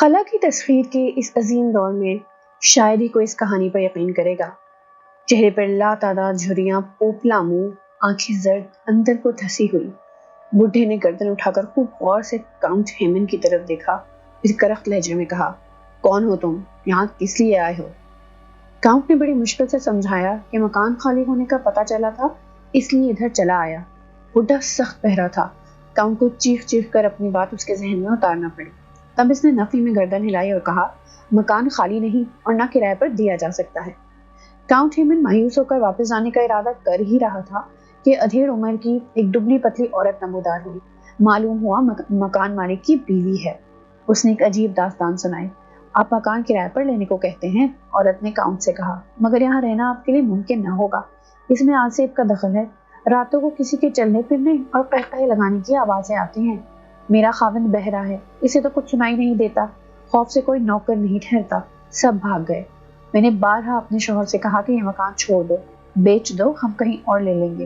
خلا کی تسخیر کے اس عظیم دور میں شاعری کو اس کہانی پر یقین کرے گا۔ چہرے پر لاتعداد جھریاں، پوپلا منہ، آنکھیں زرد، اندر کو دھسی ہوئی۔ بڈھے نے گردن اٹھا کر خوب غور سے کاؤنٹ ہیمن کی طرف دیکھا، پھر کرخت لہجے میں کہا، کون ہو تم؟ یہاں کس لیے آئے ہو؟ کاؤنٹ نے بڑی مشکل سے سمجھایا کہ مکان خالی ہونے کا پتہ چلا تھا، اس لیے ادھر چلا آیا۔ بڈھا سخت بہرا تھا، کاؤنٹ کو چیخ چیخ کر اپنی بات اس کے ذہن میں اتارنا پڑی۔ تب اس نے نفی میں گردن ہلائی اور کہا، مکان خالی نہیں اور نہ کرائے پر دیا جا سکتا ہے۔ کاؤنٹ ہیمن مایوس ہو کر واپس جانے کا ارادہ کر ہی رہا تھا کہ ادھیڑ عمر کی ایک دبلی پتلی عورت نمودار ہوئی۔ معلوم ہوا مکان مالک کی بیوی ہے۔ اس نے ایک عجیب داستان سنائی۔ آپ مکان کرائے پر لینے کو کہتے ہیں؟ عورت نے کاؤنٹ سے کہا، مگر یہاں رہنا آپ کے لیے ممکن نہ ہوگا، اس میں آصف کا دخل ہے۔ راتوں کو کسی کے چلنے پھرنے اور قہقہے لگانے کی آوازیں آتی ہیں۔ میرا خاوند بہرا ہے، اسے تو کچھ سنائی نہیں دیتا۔ خوف سے کوئی نوکر نہیں ٹھہرتا، سب بھاگ گئے۔ میں نے بارہا اپنے شوہر سے کہا کہ یہ مکان چھوڑ دو، بیچ دو، ہم کہیں اور لے لیں گے،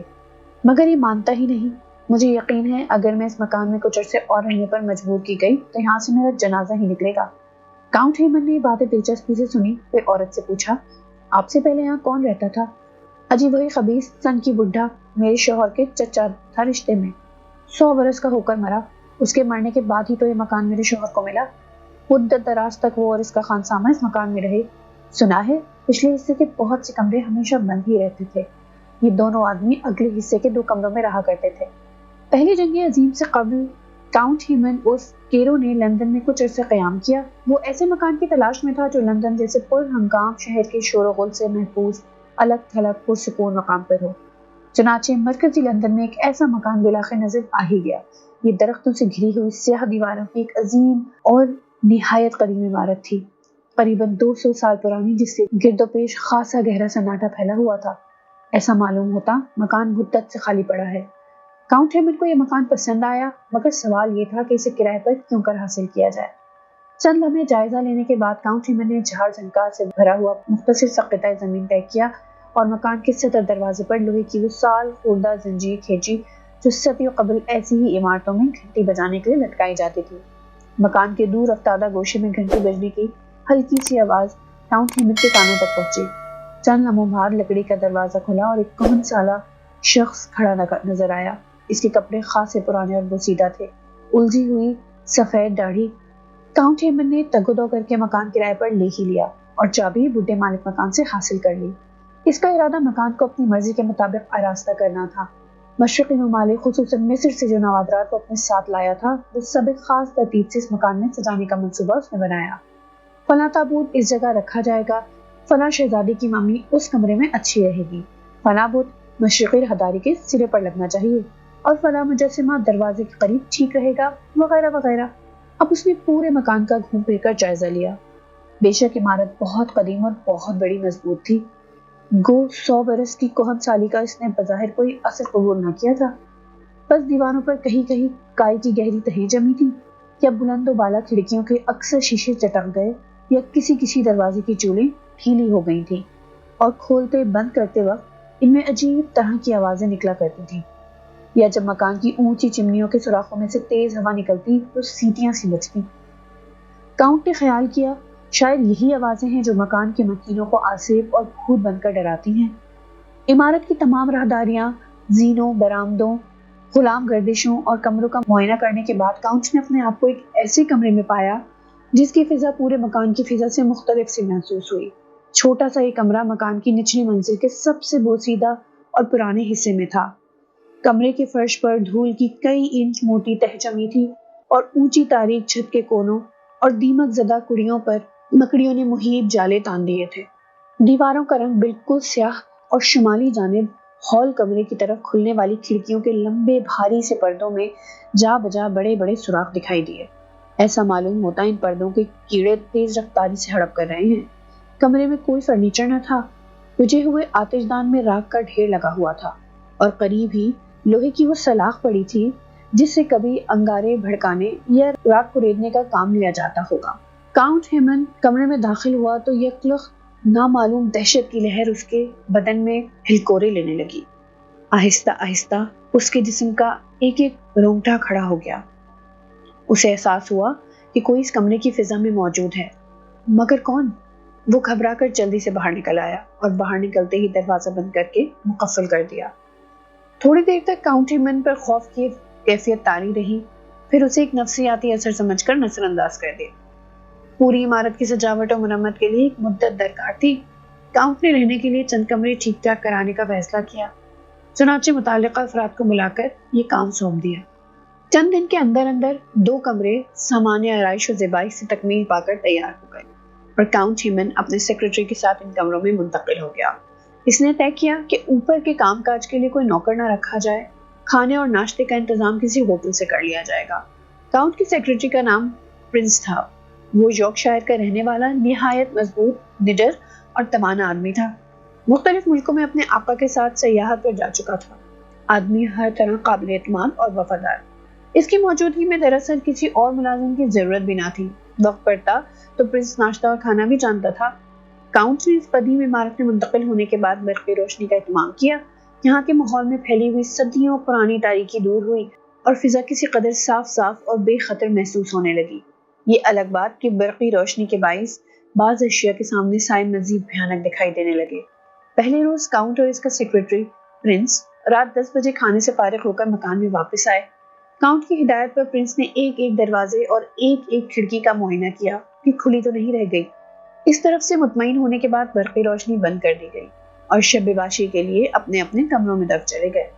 مگر یہ مانتا ہی نہیں۔ مجھے یقین ہے اگر میں اس مکان میں کچھ عرصے اور رہنے پر مجبور کی گئی تو یہاں سے میرا جنازہ ہی نکلے گا۔ کاؤنٹ ہیمن نے یہ باتیں دلچسپی سے سنی، پھر عورت سے پوچھا، آپ سے پہلے یہاں کون رہتا تھا؟ اجی وہی خبیث سن کی بڈھا، میرے شوہر کے چچا تھا رشتے میں، 100 برس کا ہو کر مرا۔ اس کے مرنے کے بعد ہی تو یہ مکان میرے شوہر کو ملا۔ مدت دراز تک وہ اور اس کا خانسامہ اس مکان میں رہے۔ سنا ہے پچھلے حصے کے بہت سے کمرے ہمیشہ بند ہی رہتے تھے۔ یہ دونوں آدمی اگلے حصے کے 2 کمروں میں رہا کرتے تھے۔ پہلی جنگ عظیم سے قبل کاؤنٹ ہیمن اس کیرو نے لندن میں کچھ عرصے قیام کیا۔ وہ ایسے مکان کی تلاش میں تھا جو لندن جیسے پر ہنگام شہر کے شور و غل سے محفوظ، الگ تھلگ پرسکون مقام پر ہو۔ چنانچہ مرکزی لندن میں ایک ایسا مکان بلاخر نظر آ ہی گیا۔ یہ درختوں سے گھری ہوئی سیاہ دیواروں کی ایک عظیم اور نہایت قدیم عمارت تھی، قریباً 200 سال پرانی، جس سے گرد و پیش خاصا گہرا سناٹا پھیلا ہوا تھا۔ ایسا معلوم ہوتا مکان مدت سے خالی پڑا ہے۔ کاؤنٹ ہیمن کو یہ مکان پسند آیا، مگر سوال یہ تھا کہ اسے کرائے پر کیوں کر حاصل کیا جائے۔ چند لمحے جائزہ لینے کے بعد کاؤنٹ ہیمن نے جھاڑ جھنکار سے بھرا ہوا مختصر سا قطعہ زمین طے کیا اور مکان کے صدر دروازے پر لوہے کی وہ سال خوردہ زنجیر کھینچی جو صدیوں قبل ایسی ہی عمارتوں میں گھنٹی بجانے کے لیے لٹکائی جاتی تھی۔ مکان کے دور افتادہ گوشے میں گھنٹی بجنے کی ہلکی سی آواز کاؤنٹ ہیمن کے کانوں تک پہنچی۔ چند لمحوں بعد لکڑی کا دروازہ کھلا اور ایک کہن سالہ شخص کھڑا نظر آیا۔ اس کے کپڑے خاصے پرانے اور بوسیدہ تھے، الجھی ہوئی سفید داڑھی۔ کاؤنٹ ہیمن نے تگ و دو کر کے مکان کرائے پر لے ہی لیا اور چابی بڈھے مالک مکان سے حاصل کر لی۔ اس کا ارادہ مکان کو اپنی مرضی کے مطابق آراستہ کرنا تھا۔ مشرقی ممالک خصوصاً مصر سے جو نوادرات کو اپنے ساتھ لایا تھا، وہ سب ایک خاص ترتیب سے اس مکان میں سجانے کا منصوبہ اس نے بنایا۔ فلاں تابوت اس جگہ رکھا جائے گا، فلاں شہزادی کی ممی اس کمرے میں اچھی رہے گی، فلاں بت مشرقی راہداری کے سرے پر لگنا چاہیے اور فلاں مجسمہ دروازے کے قریب ٹھیک رہے گا، وغیرہ وغیرہ۔ اب اس نے پورے مکان کا گھوم پھر کر جائزہ لیا۔ بے شک عمارت بہت قدیم اور بہت بڑی مضبوط تھی، گو 100 برس کی کہن سالی کا اس نے بظاہر کوئی اثر قبول نہ کیا تھا۔ بس دیواروں پر کہیں کہیں کائی کی گہری تہیں جمی تھی، یا بلند و بالا کھڑکیوں کے اکثر شیشے چٹک گئے، یا کسی دروازے کی چولیں ڈھیلی ہو گئی تھیں اور کھولتے بند کرتے وقت ان میں عجیب طرح کی آوازیں نکلا کرتی تھیں، یا جب مکان کی اونچی چمنیوں کے سوراخوں میں سے تیز ہوا نکلتی تو سیٹیاں سی بجتی۔ کاؤنٹ نے خیال کیا شاید یہی آوازیں ہیں جو مکان کے مکینوں کو آصف اور بھوت بن کر ڈراتی ہیں۔ عمارت کی تمام راہداریاں، زینوں، برآمدوں، غلام گردشوں اور کمروں کا معائنہ کرنے کے بعد کاؤنٹ نے اپنے آپ کو ایک ایسے کمرے میں پایا جس کی فضا پورے مکان کی فضا سے مختلف سی محسوس ہوئی۔ چھوٹا سا یہ کمرہ مکان کی نچلی منزل کے سب سے بوسیدہ اور پرانے حصے میں تھا۔ کمرے کے فرش پر دھول کی کئی انچ موٹی تہ جمی تھی اور اونچی تاریک چھت کے کونوں اور دیمک زدہ کڑیوں پر مکڑیوں نے محیط جالے تان دیے تھے۔ دیواروں کا رنگ بالکل سیاہ اور شمالی جانب ہال کمرے کی طرف کھلنے والی کھڑکیوں کے لمبے بھاری سے پردوں میں جا بجا بڑے بڑے سوراخ دکھائی دیے۔ ایسا معلوم ہوتا ان پردوں کے کیڑے تیز رفتاری سے ہڑپ کر رہے ہیں۔ کمرے میں کوئی فرنیچر نہ تھا، بجھے ہوئے آتش دان میں راکھ کا ڈھیر لگا ہوا تھا اور قریب ہی لوہے کی وہ سلاخ پڑی تھی جس سے کبھی انگارے بھڑکانے یا راکھ کو ریڑنے کا کام لیا جاتا ہوگا۔ کاؤنٹ ہیمن کمرے میں داخل ہوا تو یکلخت نامعلوم دہشت کی لہر اس کے بدن میں ہلکورے لینے لگی۔ آہستہ آہستہ اس کے جسم کا ایک ایک رونگٹا کھڑا ہو گیا۔ اسے احساس ہوا کہ کوئی اس کمرے کی فضا میں موجود ہے، مگر کون؟ وہ گھبرا کر جلدی سے باہر نکل آیا اور باہر نکلتے ہی دروازہ بند کر کے مقفل کر دیا۔ تھوڑی دیر تک کاؤنٹ ہیمن پر خوف کی کیفیت طاری رہی، پھر اسے ایک نفسیاتی اثر سمجھ کر نظر انداز کر دیا۔ پوری عمارت کی سجاوٹ اور مرمت کے لیے ایک مدت درکار تھی۔ کاؤنٹ نے رہنے کے لیے چند کمرے ٹھیک ٹھاک کرانے کا فیصلہ کیا، چنانچہ متعلقہ افراد کو بلا کر یہ کام سونپ دیا۔ چند دن کے اندر اندر 2 کمرے سامان آرائش و زیبائی سے تکمیل پا کر تیار ہو گئے اور کاؤنٹ ہیمن اپنے سیکرٹری کے ساتھ ان کمروں میں منتقل ہو گیا۔ اس نے طے کیا کہ اوپر کے کام کاج کے لیے کوئی نوکر نہ رکھا جائے، کھانے اور ناشتے کا انتظام کسی ہوٹل سے کر لیا جائے گا۔ کاؤنٹ کی سیکرٹری کا نام پرنس تھا۔ وہ یارکشائر کا رہنے والا نہایت مضبوط، نڈر اور توانا آدمی تھا۔ مختلف ملکوں میں اپنے آقا کے ساتھ سیاحت پر جا چکا تھا۔ آدمی ہر طرح قابل اعتماد اور وفادار۔ اس کی موجودگی میں دراصل کسی اور ملازم کی ضرورت بھی نہ تھی۔ وقت پڑتا تو پرنس ناشتہ اور کھانا بھی جانتا تھا۔ کاؤنٹ نے اس قدیم عمارت میں منتقل ہونے کے بعد برقی روشنی کا اہتمام کیا۔ یہاں کے ماحول میں پھیلی ہوئی صدیوں پرانی تاریکی دور ہوئی اور فضا کسی قدر صاف اور بے خطر محسوس ہونے لگی۔ یہ الگ بات کہ برقی روشنی کے باعث بعض اشیاء کے سامنے سائے مزید بھیانک دکھائی دینے لگے۔ پہلے روز کاؤنٹ اور اس کا سیکرٹری پرنس رات 10 بجے کھانے سے فارغ ہو کر مکان میں واپس آئے۔ کاؤنٹ کی ہدایت پر پرنس نے ایک ایک دروازے اور ایک ایک کھڑکی کا معائنہ کیا کہ کھلی تو نہیں رہ گئی۔ اس طرف سے مطمئن ہونے کے بعد برقی روشنی بند کر دی گئی اور شب باشی کے لیے اپنے اپنے کمروں میں دب چلے گئے۔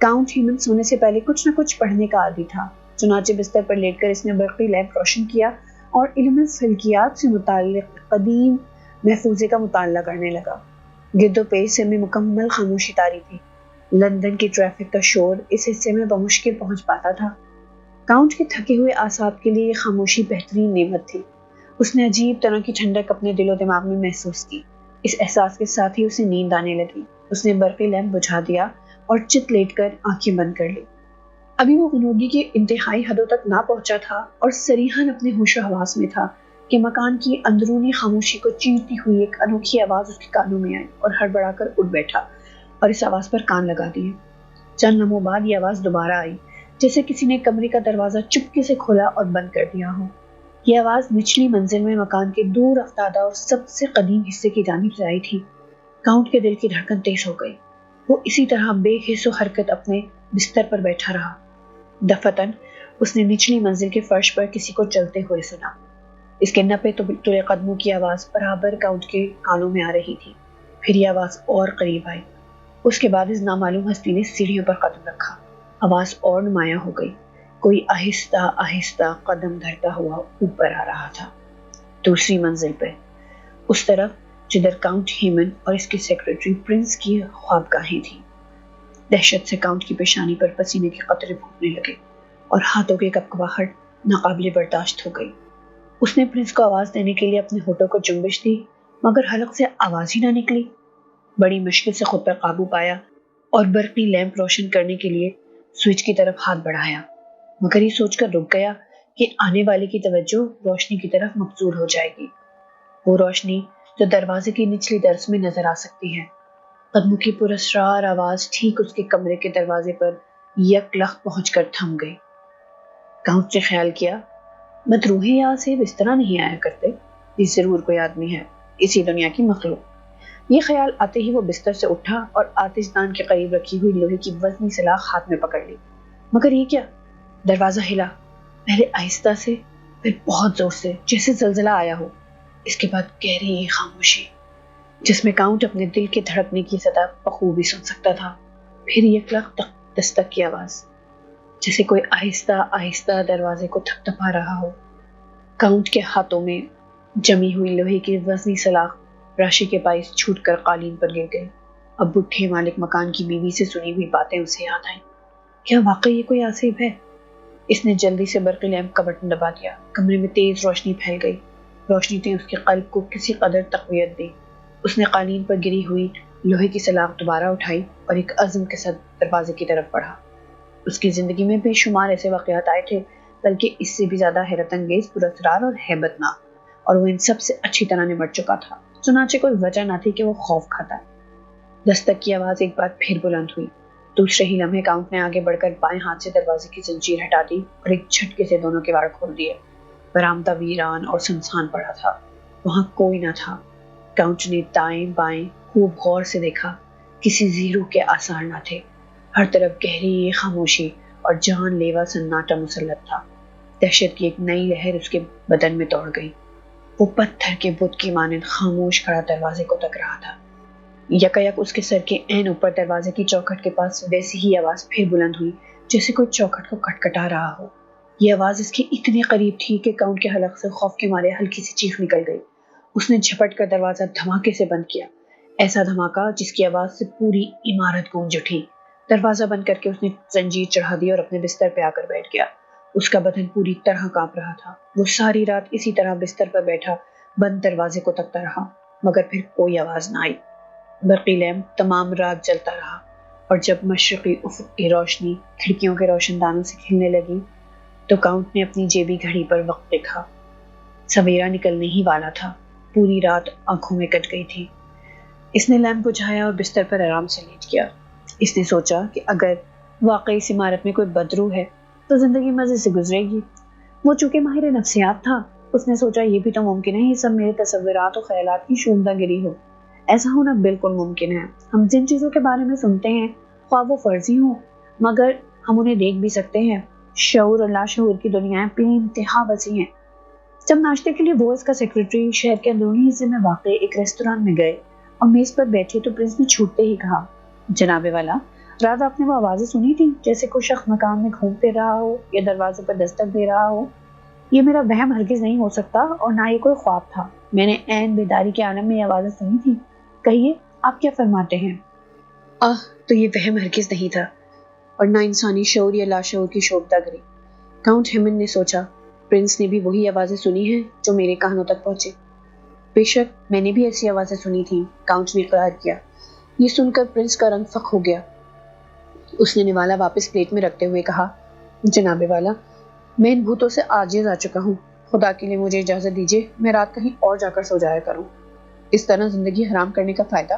کاؤنٹ ہیمن سونے سے پہلے کچھ نہ کچھ پڑھنے کا عادی تھا، چنانچہ بستر پر لیٹ کر اس نے برقی لیمپ روشن کیا اور علم فلکیات سے متعلق قدیم محفوظے کا مطالعہ کرنے لگا۔ گرد و پیش میں مکمل خاموشی طاری تھی۔ لندن کی ٹریفک کا شور اس حصے میں بمشکل پہنچ پاتا تھا۔ کاؤنٹ کے تھکے ہوئے اعصاب کے لیے یہ خاموشی بہترین نعمت تھی۔ اس نے عجیب طرح کی ٹھنڈک اپنے دل و دماغ میں محسوس کی۔ اس احساس کے ساتھ ہی اسے نیند آنے لگی۔ اس نے برقی لیمپ بجھا دیا اور چت لیٹ کر آنکھیں بند کر لی۔ ابھی وہ غنودگی کی انتہائی حدوں تک نہ پہنچا تھا اور صریحاً اپنے ہوش و حواس میں تھا کہ مکان کی اندرونی خاموشی کو چیرتی ہوئی ایک انوکھی آواز اس کے کانوں میں آئی اور ہڑبڑا کر اٹھ بیٹھا اور اس آواز پر کان لگا دیے۔ چند لمحوں بعد یہ آواز دوبارہ آئی، جیسے کسی نے کمرے کا دروازہ چپکے سے کھولا اور بند کر دیا ہو۔ یہ آواز نچلی منزل میں مکان کے دور افتادہ اور سب سے قدیم حصے کی جانب سے آئی تھی۔ کاؤنٹ کے دل کی دھڑکن تیز ہو گئی۔ وہ اسی طرح بے حس و حرکت اپنے بستر پر بیٹھا رہا۔ دفتن اس نے نچلی منزل کے فرش پر کسی کو چلتے ہوئے سنا۔ اس کے نپے تلے قدموں کی آواز برابر کاؤنٹ کے کانوں میں آ رہی تھی۔ پھر یہ آواز اور قریب آئی۔ اس کے بعد اس نامعلوم ہستی نے سیڑھیوں پر قدم رکھا۔ آواز اور نمایاں ہو گئی۔ کوئی آہستہ آہستہ قدم دھرتا ہوا اوپر آ رہا تھا، دوسری منزل پہ، اس طرف جدھر کاؤنٹ ہیمن اور اس کے سیکرٹری پرنس کی خوابگاہیں تھیں۔ دہشت سے کاؤنٹ کی پیشانی پر پسینے کے قطرے پھوٹنے لگے اور ہاتھوں کی کپکپاہٹ ناقابل برداشت ہو گئی۔ اس نے پرنس کو آواز دینے کے لیے اپنے ہونٹوں کو جنبش دی، مگر حلق سے آواز ہی نہ نکلی۔ بڑی مشکل سے خود پر قابو پایا اور برقی لیمپ روشن کرنے کے لیے سوئچ کی طرف ہاتھ بڑھایا، مگر یہ سوچ کر رک گیا کہ آنے والے کی توجہ روشنی کی طرف مبذول ہو جائے گی، وہ روشنی جو دروازے کی نچلی درز میں نظر آ سکتی ہے۔ قدموں کی پراسرار آواز ٹھیک اس کے کمرے کے دروازے پر یک لخت پہنچ کر تھم گئی۔ کاؤنٹ نے خیال کیا، مدروحے یہاں سے اس طرح نہیں آیا کرتے، یہ ضرور کوئی آدمی ہے، اسی دنیا کی مخلوق۔ یہ خیال آتے ہی وہ بستر سے اٹھا اور آتش دان کے قریب رکھی ہوئی لوہے کی وزنی سلاخ ہاتھ میں پکڑ لی۔ مگر یہ کیا؟ دروازہ ہلا، پہلے آہستہ سے، پھر بہت زور سے، جیسے زلزلہ آیا ہو۔ اس کے بعد گہری خاموشی، جس میں کاؤنٹ اپنے دل کے دھڑکنے کی صدا بخوبی سن سکتا تھا۔ پھر یک لخت دستک کی آواز، جیسے کوئی آہستہ آہستہ دروازے کو تھپتھپا رہا ہو۔ کاؤنٹ کے ہاتھوں میں جمی ہوئی لوہے کی وزنی سلاخ راشی کے باعث چھوٹ کر قالین پر گر گئی۔ اب بڈھے مالک مکان کی بیوی سے سنی ہوئی باتیں اسے یاد آئیں۔ کیا واقعی یہ کوئی آصف ہے؟ اس نے جلدی سے برقی لیمپ کا بٹن دبا دیا۔ کمرے میں تیز روشنی پھیل گئی۔ روشنی نے اس کے قلب کو کسی قدر تقویت دی۔ اس نے قالین پر گری ہوئی لوہے کی سلاخ دوبارہ اٹھائی اور ایک عزم کے ساتھ دروازے کی طرف بڑھا۔ اس کی زندگی میں بے شمار ایسے واقعات آئے تھے، بلکہ اس سے بھی زیادہ حیرت انگیز، پراسرار اور ہیبت ناک، اور وہ ان سب سے اچھی طرح نمٹ چکا تھا، چنانچہ کوئی وجہ نہ تھی کہ وہ خوف کھاتا۔ دستک کی آواز ایک بار پھر بلند ہوئی۔ دوسرے ہی لمحے کاؤنٹ نے آگے بڑھ کر بائیں ہاتھ سے دروازے کی زنجیر ہٹا دی اور ایک جھٹکے سے دونوں کواڑ کھول دیے۔ برآمدہ ویران اور سنسان پڑا تھا، وہاں کوئی نہ تھا۔ کاؤنٹ نے دائیں بائیں خوب غور سے دیکھا، کسی زیرو کے آثار نہ تھے، ہر طرف گہری خاموشی اور جان لیوا سناٹا مسلط تھا۔ دہشت کی ایک نئی لہر اس کے بدن میں دوڑ گئی۔ وہ پتھر کے بت کی مانند خاموش کھڑا دروازے کو تک رہا تھا۔ یکا یک اس کے سر کے عین اوپر دروازے کی چوکھٹ کے پاس ویسی ہی آواز پھر بلند ہوئی جیسے کوئی چوکھٹ کو کھٹکھٹا رہا ہو۔ یہ آواز اس کے اتنی قریب تھی کہ کاؤنٹ کے حلق سے خوف کے مارے ہلکی سی چیخ نکل گئی۔ اس نے جھپٹ کر دروازہ دھماکے سے بند کیا، ایسا دھماکہ جس کی آواز سے پوری عمارت گونج اٹھی۔ دروازہ بند کر کے اس نے زنجیر چڑھا دی اور اپنے بستر پہ آ کر بیٹھ گیا۔ اس کا بدن پوری طرح کانپ رہا تھا۔ وہ ساری رات اسی طرح بستر پر بیٹھا بند دروازے کو تکتا رہا، مگر پھر کوئی آواز نہ آئی۔ برقی لیمپ تمام رات جلتا رہا، اور جب مشرقی افق کی روشنی کھڑکیوں کے روشن دانوں سے کھلنے لگی تو کاؤنٹ نے اپنی جیبی گھڑی پر وقت دیکھا۔ سویرا نکلنے ہی والا تھا، پوری رات آنکھوں میں کٹ گئی تھی۔ اس نے لیمپ بجھایا اور بستر پر آرام سے لیٹ گیا۔ اس نے سوچا کہ اگر واقعی اس عمارت میں کوئی بدرو ہے تو زندگی مزے سے گزرے گی۔ وہ چونکہ ماہر نفسیات تھا، اس نے سوچا یہ بھی تو ممکن ہے یہ سب میرے تصورات اور خیالات کی شوندہ گری ہو۔ ایسا ہونا بالکل ممکن ہے۔ ہم جن چیزوں کے بارے میں سنتے ہیں خواہ وہ فرضی ہوں، مگر ہم انہیں دیکھ بھی سکتے ہیں۔ شعور اور لاشعور کی دنیایں بے انتہا وسیع ہیں۔ جب ناشتے کے لیے وہ اس کا سیکرٹری شہر کے اندرونی حصے میں واقع ایک ریستوران میں گئے اور میز پر بیٹھے تو پرنس نے چھوٹتے ہی کہا، جناب والا، رات آپ نے وہ آوازیں سنی تھی جیسے کوئی شخص مکان میں گھوم پھر رہا ہو یا دروازے پر دستک دے رہا ہو؟ یہ میرا وہم ہرگز نہیں ہو سکتا اور نہ یہ کوئی خواب تھا۔ میں نے عین بیداری کے عالم میں یہ آوازیں سنی تھی۔ کہیے آپ کیا فرماتے ہیں؟ تو یہ وہم ہرگز نہیں تھا اور نہ انسانی شعور یا لاشعور کی شوخدہ گری۔ کاؤنٹ ہیمن نے سوچا، پرنس نے بھی وہی آوازیں سنی ہیں جو میرے کانوں تک پہنچے۔ بے شک میں نے بھی ایسی آوازیں سنی تھیں، کاؤنٹ نے اقرار کیا۔ یہ سن کر پرنس کا رنگ فق ہو گیا۔ اس نے نوالا واپس پلیٹ میں رکھتے ہوئے کہا، جناب والا، میں ان بھوتوں سے عاجز آ چکا ہوں۔ خدا کے لیے مجھے اجازت دیجیے میں رات کہیں اور جا کر سو جایا کروں۔ اس طرح زندگی حرام کرنے کا فائدہ؟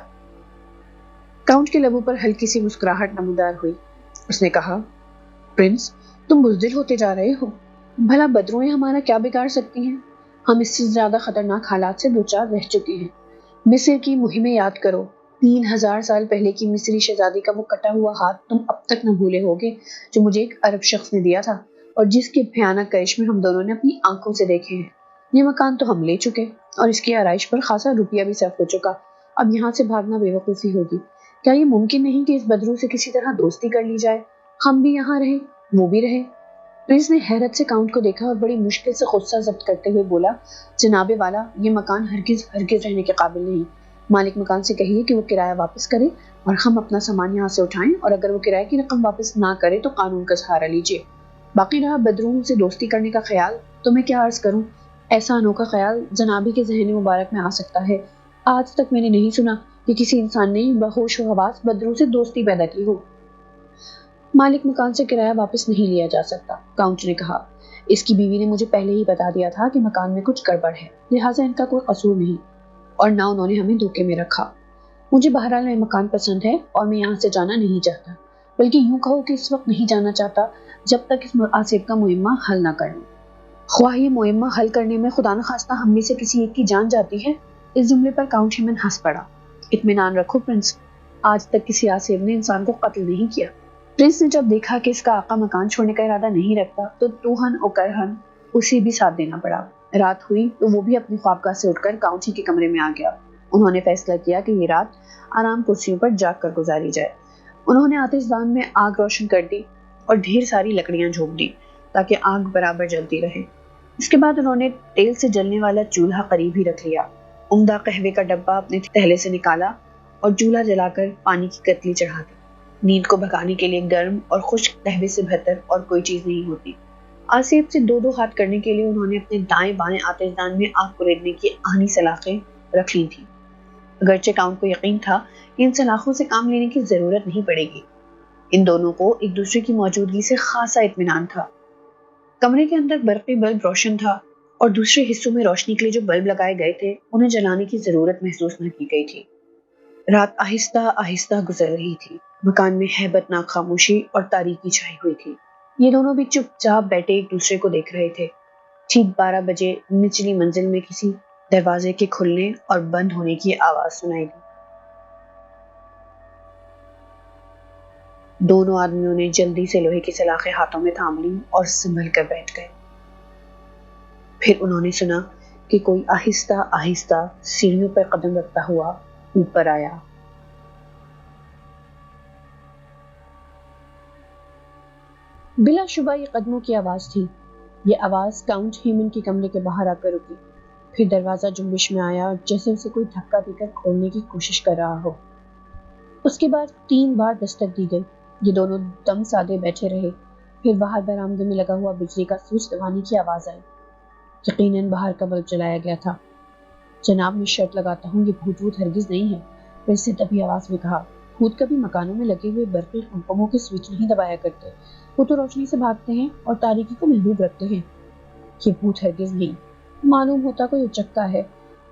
کاؤنٹ کے لبوں پر ہلکی سی مسکراہٹ نمودار ہوئی۔ اس نے کہا، پرنس تم بزدل ہوتے جا رہے ہو۔ بھلا بدروئیں ہمارا کیا بگاڑ سکتی ہیں؟ ہم اس سے زیادہ خطرناک حالات سے دوچار رہ چکے ہیں۔ مصر کی مہمیں یاد کرو۔ 3000 سال پہلے کی مصری شہزادی کا وہ کٹا ہوا ہاتھ تم اب تک نہ بھولے ہوگے جو مجھے ایک عرب شخص نے دیا تھا اور جس کے بھیانک کرشمے ہم دونوں نے اپنی آنکھوں سے دیکھے ہیں۔ یہ مکان تو ہم لے چکے اور اس کی آرائش پر خاصا روپیہ بھی صرف ہو چکا۔ اب یہاں سے بھاگنا بے وقوفی ہوگی۔ کیا یہ ممکن نہیں کہ اس بدرو سے کسی طرح دوستی کر لی جائے؟ ہم بھی یہاں رہیں، وہ بھی رہے۔ پرنس نے حیرت سے کاؤنٹ کو دیکھا اور بڑی مشکل سے غصہ ضبط کرتے ہوئے بولا، جناب والا، یہ مکان ہرگز رہنے کے قابل نہیں۔ مالک مکان سے کہیے کہ وہ کرایہ واپس کرے اور ہم اپنا سامان یہاں سے اٹھائیں، اور اگر وہ کرایہ کی رقم واپس نہ کرے تو قانون کا سہارا لیجیے۔ باقی رہا بدروؤں سے دوستی کرنے کا خیال، تو میں کیا عرض کروں، ایسا انوکھا خیال جنابی کے ذہن مبارک میں آ سکتا ہے۔ آج تک میں نے نہیں سنا کہ کسی انسان نے بہوش و حواس بدرو سے دوستی پیدا کی ہو۔ مالک مکان سے کرایہ واپس نہیں لیا جا سکتا، کاؤنٹ نے کہا۔ اس کی بیوی نے مجھے پہلے ہی بتا دیا تھا کہ مکان میں کچھ گڑبڑ ہے، لہٰذا ان کا کوئی قصور نہیں، اور نہ انہوں نے ہمیں دھوکے میں رکھا۔ مجھے بہرحال میں مکان پسند ہے اور میں یہاں سے جانا نہیں چاہتا، بلکہ یوں کہو کہ اس وقت نہیں جانا چاہتا جب تک اس آصف کا معمہ حل نہ کر لوں۔ خواہ یہ معمہ حل کرنے میں خدا نخواستہ ہم میں سے کسی ایک کی جان جاتی ہے۔ اس جملے پر کاؤنٹ ہیمن ہنس پڑا۔ اطمینان رکھو پرنس، آج تک کسی آصف نے انسان کو قتل نہیں کیا۔ پرنس نے جب دیکھا کہ اس کا آقا مکان چھوڑنے کا ارادہ نہیں رکھتا تو توہن و کرہن اسے بھی ساتھ دینا پڑا۔ رات ہوئی تو وہ بھی اپنی خوابگاہ سے اٹھ کر کاؤنٹ ہی کے کمرے میں آ گیا۔ انہوں نے فیصلہ کیا کہ یہ رات آرام کرسیوں پر جاگ کر گزاری جائے۔ انہوں نے آتش دان میں آگ روشن کر دی اور ڈھیر ساری لکڑیاں جھونک دی تاکہ آگ برابر جلتی رہے۔ اس کے بعد انہوں نے تیل سے جلنے والا چولہا قریب ہی رکھ لیا، عمدہ قہوے کا ڈبہ اپنے تہلے سے نکالا اور چولہا جلا کر پانی کی کتلی چڑھا دی۔ نیند کو بھگانے کے لیے گرم اور خشک قہوے سے بہتر اور کوئی چیز نہیں ہوتی۔ آصف سے دو ہاتھ کرنے کے لیے انہوں نے اپنے دائیں بائیں آتش دان میں آگ کو ریڑھنے کی آہنی سلاخیں رکھ لی تھیں۔ اگرچہ کاؤنٹ کو یقین تھا کہ ان سلاخوں سے کام لینے کی ضرورت نہیں پڑے گی، ان دونوں کو ایک دوسرے کی موجودگی سے خاصا اطمینان تھا۔ کمرے کے اندر برقی بلب روشن تھا اور دوسرے حصوں میں روشنی کے لیے جو بلب لگائے گئے تھے انہیں جلانے کی ضرورت محسوس نہ کی گئی تھی۔ رات آہستہ آہستہ گزر رہی تھی۔ مکان میں ہیبت ناک خاموشی اور تاریکی چھائی ہوئی تھی۔ یہ دونوں بھی چپ چاپ بیٹھے ایک دوسرے کو دیکھ رہے تھے۔ ٹھیک 12 بجے نچلی منزل میں کسی دروازے کے کھلنے اور بند ہونے کی آواز سنائی دی۔ دونوں آدمیوں نے جلدی سے لوہے کی سلاخیں ہاتھوں میں تھام لی اور سنبھل کر بیٹھ گئے۔ پھر انہوں نے سنا کہ کوئی آہستہ آہستہ سیڑھیوں پر قدم رکھتا ہوا اوپر آیا۔ بلا شبہ یہ قدموں کی آواز تھی۔ یہ آواز کاؤنٹ ہیمن کے کمرے کے باہر آ کر رکی۔ پھر دروازہ جنبش میں آیا جیسے اسے کوئی دھکا دے کر کھولنے کی کوشش کر رہا ہو۔ اس کے بعد 3 بار دستک دی گئی۔ یہ دونوں دم سادے بیٹھے رہے۔ پھر باہر برآمدے میں لگا ہوا بجلی کا سوئچ دبانے کی آواز آئی۔ یقیناً باہر کا بلب جلایا گیا تھا۔ جناب میں شرط لگاتا ہوں یہ بھوت ووت ہرگز نہیں ہے، پھر سے دبی آواز میں کہا۔ بھوت کبھی مکانوں میں لگے ہوئے برقی کمپموں کے سوئچ نہیں دبایا کرتے، وہ تو روشنی سے بھاگتے ہیں اور تاریکی کو محبوب رکھتے ہیں۔ یہ بھوت ہرگز نہیں، معلوم ہوتا کوئی اچکا ہے،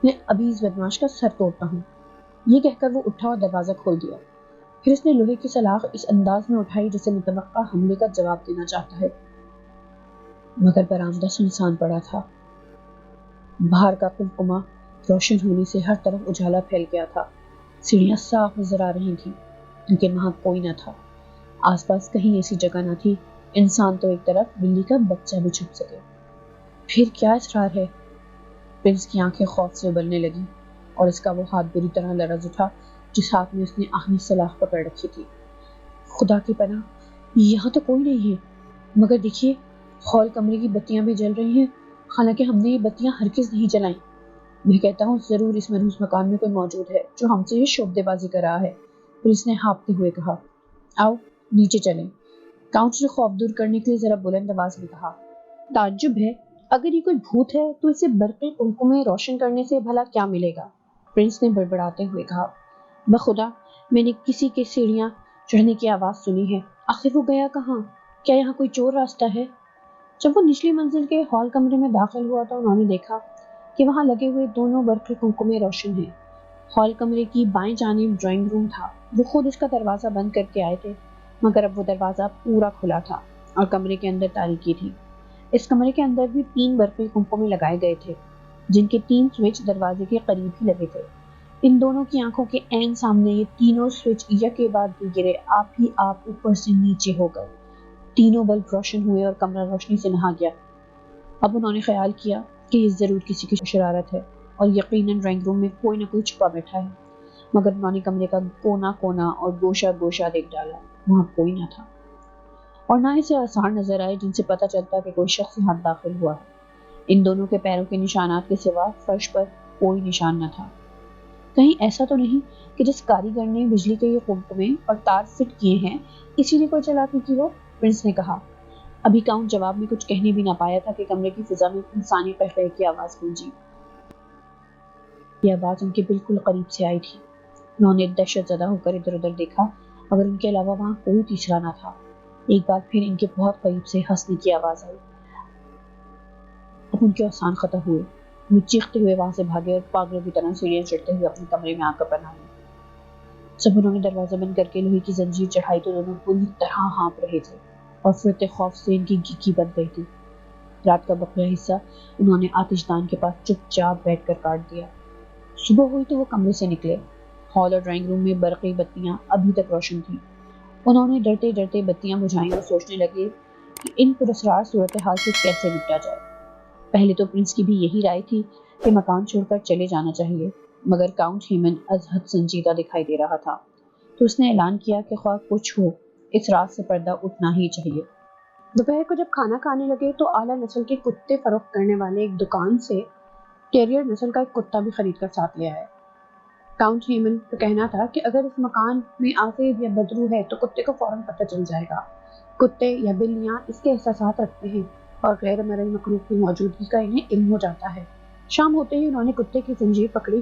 میں ابھی اس بدماش کا سر توڑتا ہوں۔ یہ کہہ کر وہ اٹھا اور دروازہ کھول دیا۔ پھر اس نے لوہے کی سلاخ اس انداز میں اٹھائی جیسے متوقع حملے کا جواب دینا چاہتا ہے، مگر برآمدہ سنسان پڑا تھا۔ باہر کا قمقمہ روشن ہونے سے ہر طرف اجالا پھیل گیا تھا۔ سیڑھیاں صاف نظر آ رہی تھیں لیکن وہاں کوئی نہ تھا۔ آس پاس کہیں ایسی جگہ نہ تھی انسان تو ایک طرف بلی کا بچہ بھی چھپ سکے۔ پھر کیا اسرار ہے؟ پرنس کی آنکھیں خوف سے ابلنے لگی اور اس کا وہ ہاتھ بری طرح لرز اٹھا جس ہاتھ میں اس نے آہنی سلاخ پکڑ رکھی تھی۔ خدا کی پناہ، یہاں تو کوئی نہیں ہے، مگر دیکھیے ہال کمرے کی بتیاں بھی جل رہی ہیں، حالانکہ ہم نے یہ بتیاں ہرگز نہیں جلائیں۔ میں کہتا ہوں ضرور اس منحوس مکان میں کوئی موجود ہے جو ہم سے یہ شعبدے بازی کر رہا ہے، پولیس نے ہانپتے ہوئے کہا۔ آؤ نیچے چلیں، کاؤنٹ نے خوف دور کرنے کے لیے ذرا بلند آواز میں کہا۔ تعجب ہے، اگر یہ کوئی بھوت ہے تو اسے برقی کمکمیں روشن کرنے سے بھلا کیا ملے گا؟ پرنس نے بڑبڑاتے ہوئے کہا۔ بخدا میں نے کسی کے سیڑھیاں چڑھنے کی آواز سنی ہے، آخر وہ گیا کہاں؟ کیا یہاں کوئی چور راستہ ہے؟ جب وہ نچلی منزل کے ہال کمرے میں داخل ہوا تو انہوں نے دیکھا کہ وہاں لگے ہوئے دونوں برقی کمکمیں روشن ہیں۔ ہال کمرے کی بائیں جانب ڈرائنگ روم تھا۔ وہ خود اس کا دروازہ بند کر کے آئے تھے، مگر اب وہ دروازہ پورا کھلا تھا اور کمرے کے اندر تاریکی تھی۔ اس کمرے کے اندر بھی 3 برقی کمکمے لگائے گئے تھے جن کے 3 سوئچ دروازے کے قریب ہی لگے تھے۔ ان دونوں کی آنکھوں کے عین سامنے یہ تینوں سوئچ یکے بعد دیگرے آپ ہی آپ اوپر سے نیچے ہو گئے۔ تینوں بلب روشن ہوئے اور کمرہ روشنی سے نہا گیا۔ اب انہوں نے خیال کیا کہ یہ ضرور کسی کی شرارت ہے اور یقیناً ڈرائنگ روم میں کوئی نہ کوئی چھپا بیٹھا ہے، مگر انہوں نے کمرے کا کونا کونا اور گوشہ گوشہ دیکھ ڈالا، وہاں کوئی نہ تھا اور نہ اسے آثار نظر آئے جن سے پتہ چلتا کہ کوئی شخص یہاں داخل ہوا ہے۔ ان دونوں کے پیروں کے نشانات کے سوا فرش پر کوئی نشان نہ تھا۔ کہیں ایسا تو نہیں کہ جس کاریگر نے بجلی کے یہ قمقمے اور تار فٹ کیے ہیں اسی نے کوئی چلاکی کی ہو؟ پرنس نے کہا۔ ابھی کاؤنٹ جواب میں کچھ کہنے بھی نہ پایا تھا کہ کمرے کی فضا میں انسانی قہقہے کی آواز گونجی۔ یہ آواز ان کے بالکل قریب سے آئی تھی۔ انہوں نے دہشت زدہ ہو کر ادھر ادھر دیکھا مگر ان کے علاوہ وہاں کوئی تیسرا نہ تھا۔ ایک بار پھر ان کے بہت قریب سے ہنسنے کی آواز آئی۔ اب ان کے آسان خطا ہوئے۔ وہ چیختے ہوئے وہاں سے بھاگے اور پاگلوں کی طرح سیڑھیاں چڑھتے ہوئے اپنے کمرے میں آ کر پناہ لی۔ جب انہوں نے دروازہ بند کر کے لوہے کی زنجیر چڑھائی تو دونوں پوری طرح ہانپ رہے تھے اور فرتے خوف سے ان کی گیگی بند گئی تھی۔ رات کا بقیہ حصہ انہوں نے آتش دان کے پاس چپ چاپ بیٹھ کر کاٹ دیا۔ صبح ہوئی تو وہ کمرے سے نکلے۔ ہال اور ڈرائنگ روم میں برقی بتیاں ابھی تک روشن تھیں۔ انہوں نے ڈرتے ڈرتے بتیاں بجھائیں اور سوچنے لگے کہ ان پراسرار صورتحال سے کیسے نپٹا جائے۔ پہلے تو پرنس کی بھی یہی رائے تھی کہ مکان چھوڑ کر چلے جانا چاہیے، مگر کاؤنٹ ہیمن از حد سنجیدہ دکھائی دے رہا تھا تو اس نے اعلان کیا کہ خواہ کچھ ہو اس رات سے پردہ اٹھنا ہی چاہیے۔ دوپہر کو جب کھانا کھانے لگے تو اعلیٰ نسل کے کتے فروخت کرنے والے ایک دکان سے ٹیریئر نسل کا ایک کتا بھی خرید کر ساتھ لے آئے۔ کاؤنٹ ہیمن کا کہنا تھا کہ اگر اس مکان میں آفید یا بدرو ہے تو کتے کو فوراً پتہ چل جائے گا۔ کتے یا بلیاں اس کے احساسات رکھتے ہیں اور غیر مرئی مخلوق کی موجودگی کا انہیں علم ہو جاتا ہے۔ شام ہوتے ہی انہوں نے کتے کی زنجیر پکڑی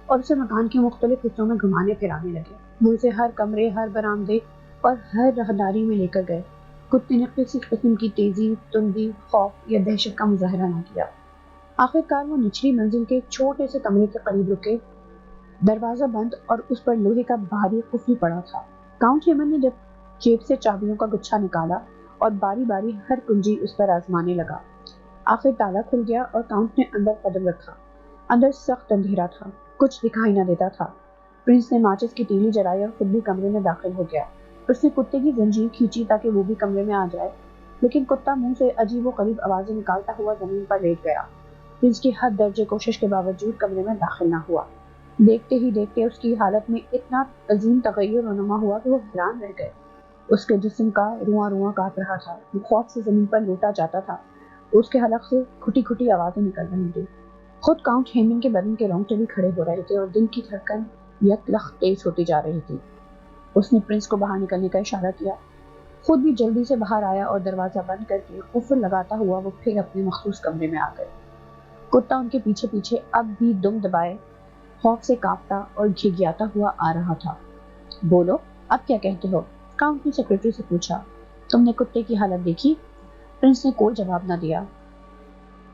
اور اسے مکان کے مختلف حصوں میں گھمانے پھرانے لگے۔ وہ اسے ہر کمرے، ہر برآمدے اور ہر راہداری میں لے کر گئے۔ کتے نے کسی قسم کی تیزی، تندی، خوف یا دہشت کا مظاہرہ نہ کیا۔ آخر کار وہ نچلی منزل کے ایک چھوٹے سے کمرے کے قریب رکے، دروازہ بند اور اس پر لوہے کا بھاری قفل پڑا تھا۔ کاؤنٹ ہیمن نے جب جیب سے چابیوں کا گچھا نکالا اور باری باری ہر کنجی اس پر آزمانے لگا۔ آخر تالا کھل گیا اور کاؤنٹ نے اندر قدم رکھا۔ اندر سخت اندھیرا تھا، کچھ دکھائی نہ دیتا تھا۔ پرنس نے ماچس کی تیلی جلائی اور خود بھی کمرے میں داخل ہو گیا۔ اس نے کتے کی زنجیر کھینچی تاکہ وہ بھی کمرے میں آ جائے، لیکن کتا منہ سے عجیب و غریب آوازیں نکالتا ہوا زمین پر لیٹ گیا۔ پرنس کی حد درجے کوشش کے باوجود کمرے میں داخل نہ ہوا۔ دیکھتے ہی دیکھتے اس کی حالت میں اتنا عظیم تغیر رونما ہوا کہ وہ حیران رہ گئے۔ اس کے جسم کا رواں رواں کانپ رہا تھا، وہ خوف سے زمین پر لوٹا جاتا تھا، اس کے حلق سے کھٹی کھٹی آوازیں نکل رہی تھی۔ خود کاؤنٹ ہیمن کے بدن کے رونگٹے بھی کھڑے ہو رہے تھے اور دل کی دھڑکن یک لخت تیز ہوتی جا رہی تھی۔ اس نے پرنس کو باہر نکلنے کا اشارہ کیا، خود بھی جلدی سے باہر آیا اور دروازہ بند کر کے قفل لگاتا ہوا وہ پھر اپنے مخصوص کمرے میں آ گئے۔ کتا ان کے پیچھے پیچھے اب بھی دم دبائے خوف سے کانپتا اور گھگیاتا ہوا آ رہا تھا۔ بولو، اب کیا کہتے ہو؟ کاؤنٹ نے سیکرٹری سے پوچھا۔ تم نے کتے کی حالت دیکھی؟ پرنس نے کوئی جواب نہ دیا۔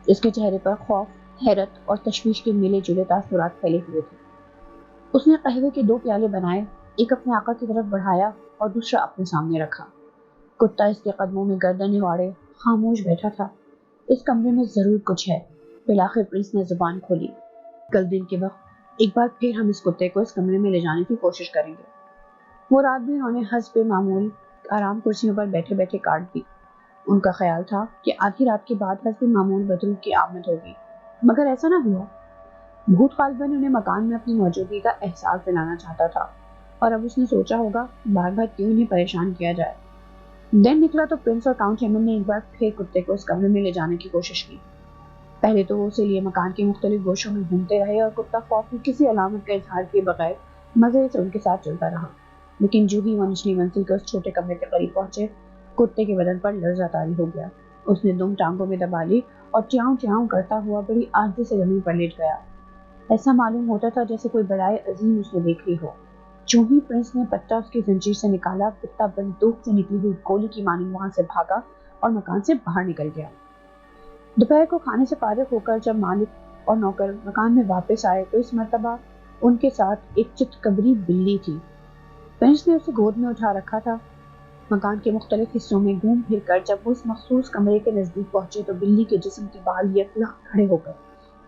اس کے چہرے پر خوف، حیرت اور تشویش کے ملے جلے تاثرات پھیلے ہوئے تھے۔ اس نے قہوے کے 2 پیالے بنائے، ایک اپنے آقا کی طرف بڑھایا اور دوسرا اپنے سامنے رکھا۔ کتا اس کے قدموں میں گردن اڑاڑے خاموش بیٹھا تھا۔ اس کمرے میں ضرور کچھ ہے۔ بالآخر پرنس نے زبان کھولی۔ کل دن کے وقت ایک بار پھر ہم اس کتے کو اس کمرے میں لے جانے کی کوشش کریں گے۔ وہ رات بھی انہوں نے حسب معمول آرام کرسیوں پر بیٹھے بیٹھے کاٹ دی۔ ان کا خیال تھا کہ آدھی رات کے بعد حسب معمول بدلوں کی آمد ہوگی، مگر ایسا نہ ہوا۔ بھوت غالباً انہیں مکان میں اپنی موجودگی کا احساس دلانا چاہتا تھا، اور اب اس نے سوچا ہوگا بار بار کیوں انہیں پریشان کیا جائے۔ دن نکلا تو پرنس اور کاؤنٹ ہیمن نے ایک بار پھر کتے کو اس کمرے میں لے جانے کی کوشش کی۔ پہلے تو وہ اسے لیے مکان کے مختلف گوشوں میں گھومتے رہے اور کتا خوف کی کسی علامت کا اظہار کیے بغیر مزے سے ان کے ساتھ چلتا رہا، لیکن جو ہی وہ نچلی منزل کے اس چھوٹے کمرے کے قریب پہنچے، کتے کے بدن پر لرزہ طاری ہو گیا۔ اس نے دم ٹانگوں میں دبا لی اور چیاؤں چیاؤں کرتا ہوا بڑی عاجزی سے زمین پر لیٹ گیا۔ ایسا معلوم ہوتا تھا جیسے کوئی بلائے عظیم اس نے دیکھ لی ہو۔ جو ہی پرنس نے پٹا اس کی زنجیر سے نکالا، کتا بندوق سے نکلی ہوئی گولی کی مانند وہاں سے بھاگا اور مکان سے باہر نکل گیا۔ دوپہر کو کھانے سے فارغ ہو کر جب مالک اور نوکر مکان میں واپس آئے تو اس مرتبہ ان کے ساتھ ایک چتکبری بلی تھی۔ پرنس نے اسے گود میں اٹھا رکھا تھا۔ مکان کے مختلف حصوں میں گھوم پھر کر جب وہ اس مخصوص کمرے کے نزدیک پہنچے تو بلی کے جسم کے بال یکجا کھڑے ہو گئے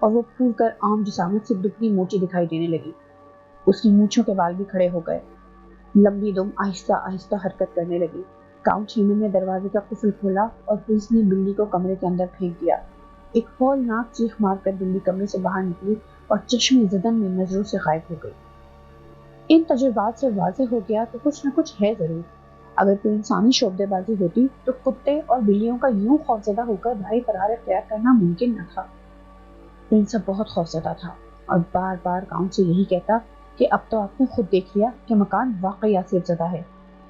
اور وہ پھول کر عام جسامت سے دگنی موٹی دکھائی دینے لگی۔ اس کی مونچھوں کے بال بھی کھڑے ہو گئے، لمبی دم آہستہ آہستہ حرکت کرنے لگی۔ کاؤنٹ ہیمن نے دروازے کا قفل کھولا اور پرنس نے بلی کو کمرے کے اندر پھینک دیا۔ ایک ہولناک چیخ مار کر بلی کمرے سے باہر نکلی اور چشم زدن میں نظروں سے غائب ہو گئی۔ ان تجربات سے واضح ہو گیا کہ کچھ نہ کچھ ہے ضرور۔ اگر کوئی انسانی شعبدے بازی ہوتی تو کتے اور بلیوں کا یوں خوفزدہ ہو کر بھائی فرار اختیار کرنا ممکن نہ تھا۔ پرنس اب بہت خوفزدہ تھا اور بار بار کاؤنٹ سے یہی کہتا کہ اب تو آپ نے خود دیکھ لیا کہ مکان واقعی آصف زدہ ہے،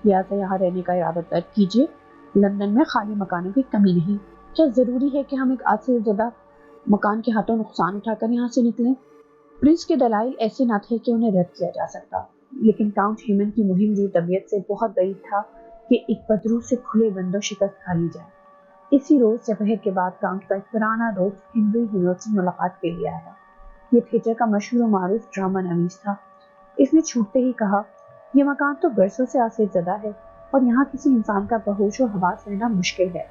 لہٰذا یہاں رہنے کا ارادہ ترک کیجیے۔ لندن میں خالی مکانوں کی کمی نہیں، کیا ضروری ہے کہ ہم ایک آصف زدہ مکان کے ہاتھوں نقصان اٹھا کر یہاں سے نکلیں؟ پرنس کے دلائل ایسے نہ تھے کہ انہیں رد کیا جا سکتا، لیکن کاؤنٹ ہیمن کی مہم جو طبیعت سے بہت بعید تھا کہ ایک بدروح سے کھلے بندوں شکست کھا لی جائے۔ اسی روز سپہر کے بعد کاؤنٹ کا ایک پرانا دوست ہنری ہیمن سے ملاقات کے لیے آیا۔ یہ تھیٹر کا مشہور و معروف ڈرامہ نویس تھا۔ اس نے چھوٹتے ہی کہا، یہ مکان تو برسوں سے آصف زدہ ہے اور یہاں کسی انسان کا بہوش و حواس رہنا مشکل ہے۔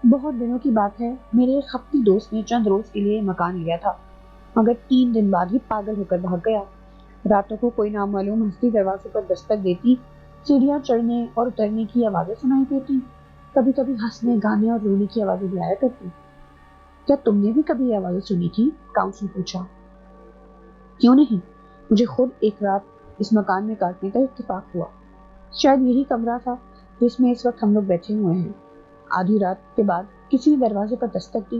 بہت دنوں کی بات ہے، میرے ایک خپتی دوست نے چند روز کے لیے مکان لیا تھا، مگر 3 دن بعد ہی پاگل ہو کر بھاگ گیا۔ راتوں کو کوئی نامعلوم ہستی دروازے پر دستک دیتی، سیڑھیاں چڑھنے اور اترنے کی آوازیں سنائی دیتی، کبھی کبھی ہنسنے، گانے اور رونے کی آوازیں بھی آیا کرتی۔ کیا تم نے بھی کبھی یہ آوازیں سنی تھی؟ کاؤنٹ نے پوچھا۔ کیوں نہیں، مجھے خود ایک رات اس مکان میں کاٹنے کا اتفاق ہوا۔ شاید یہی کمرہ تھا جس میں اس وقت ہم لوگ بیٹھے ہوئے ہیں۔ آدھی رات کے بعد کسی نے دروازے پر دستک دی،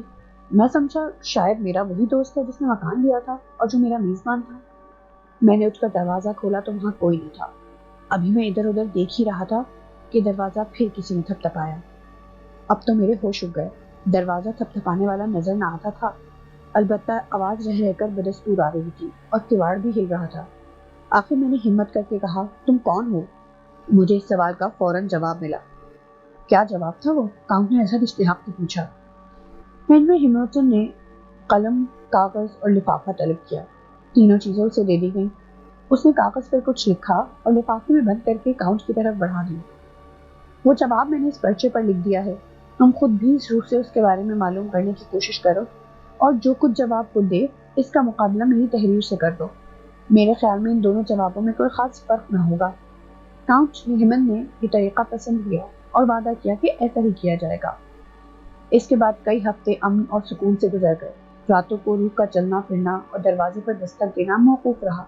میں سمجھا شاید میرا وہی دوست ہے جس نے مکان لیا تھا اور جو میرا میزبان تھا۔ میں نے اٹھ کر دروازہ کھولا تو وہاں کوئی نہیں تھا۔ ابھی میں ادھر ادھر دیکھ ہی رہا تھا کہ دروازہ پھر کسی نے تھپتھپایا۔ اب تو میرے ہوش اڑ گئے، دروازہ تھپتھپانے والا نظر نہ آتا تھا، البتہ آواز رہ کر بدستور آ رہی تھی اور کیواڑ بھی ہل رہا تھا۔ آخر میں نے ہمت کر کے کہا، تم کون ہو؟ مجھے اس سوال کا فوراً جواب ملا۔ کیا جواب تھا وہ؟ کاؤنٹ نے عجب اشتیاق سے پوچھا۔ ہنری ہیملٹن نے قلم، کاغذ اور لفافہ طلب کیا۔ تینوں چیزیں اسے دے دی گئیں۔ اس نے کاغذ پر کچھ لکھا اور لفافے میں بند کر کے کاؤنٹ کی طرف بڑھا دیا۔ وہ جواب میں نے اس پرچے پر لکھ دیا ہے، تم خود بھی اس روح سے اس کے بارے میں معلوم کرنے کی کوشش کرو اور جو کچھ جواب خود دے اس کا مقابلہ میری تحریر سے کر دو۔ میرے خیال میں ان دونوں جوابوں میں کوئی خاص فرق نہ ہوگا۔ کاؤنٹ نیمن نے یہ طریقہ پسند کیا اور وعدہ کیا کہ ایسا ہی کیا جائے گا۔ اس کے بعد کئی ہفتے امن اور سکون سے گزر گئے۔ راتوں کو روح کا چلنا پھرنا اور دروازے پر دستک دینا موقوف رہا۔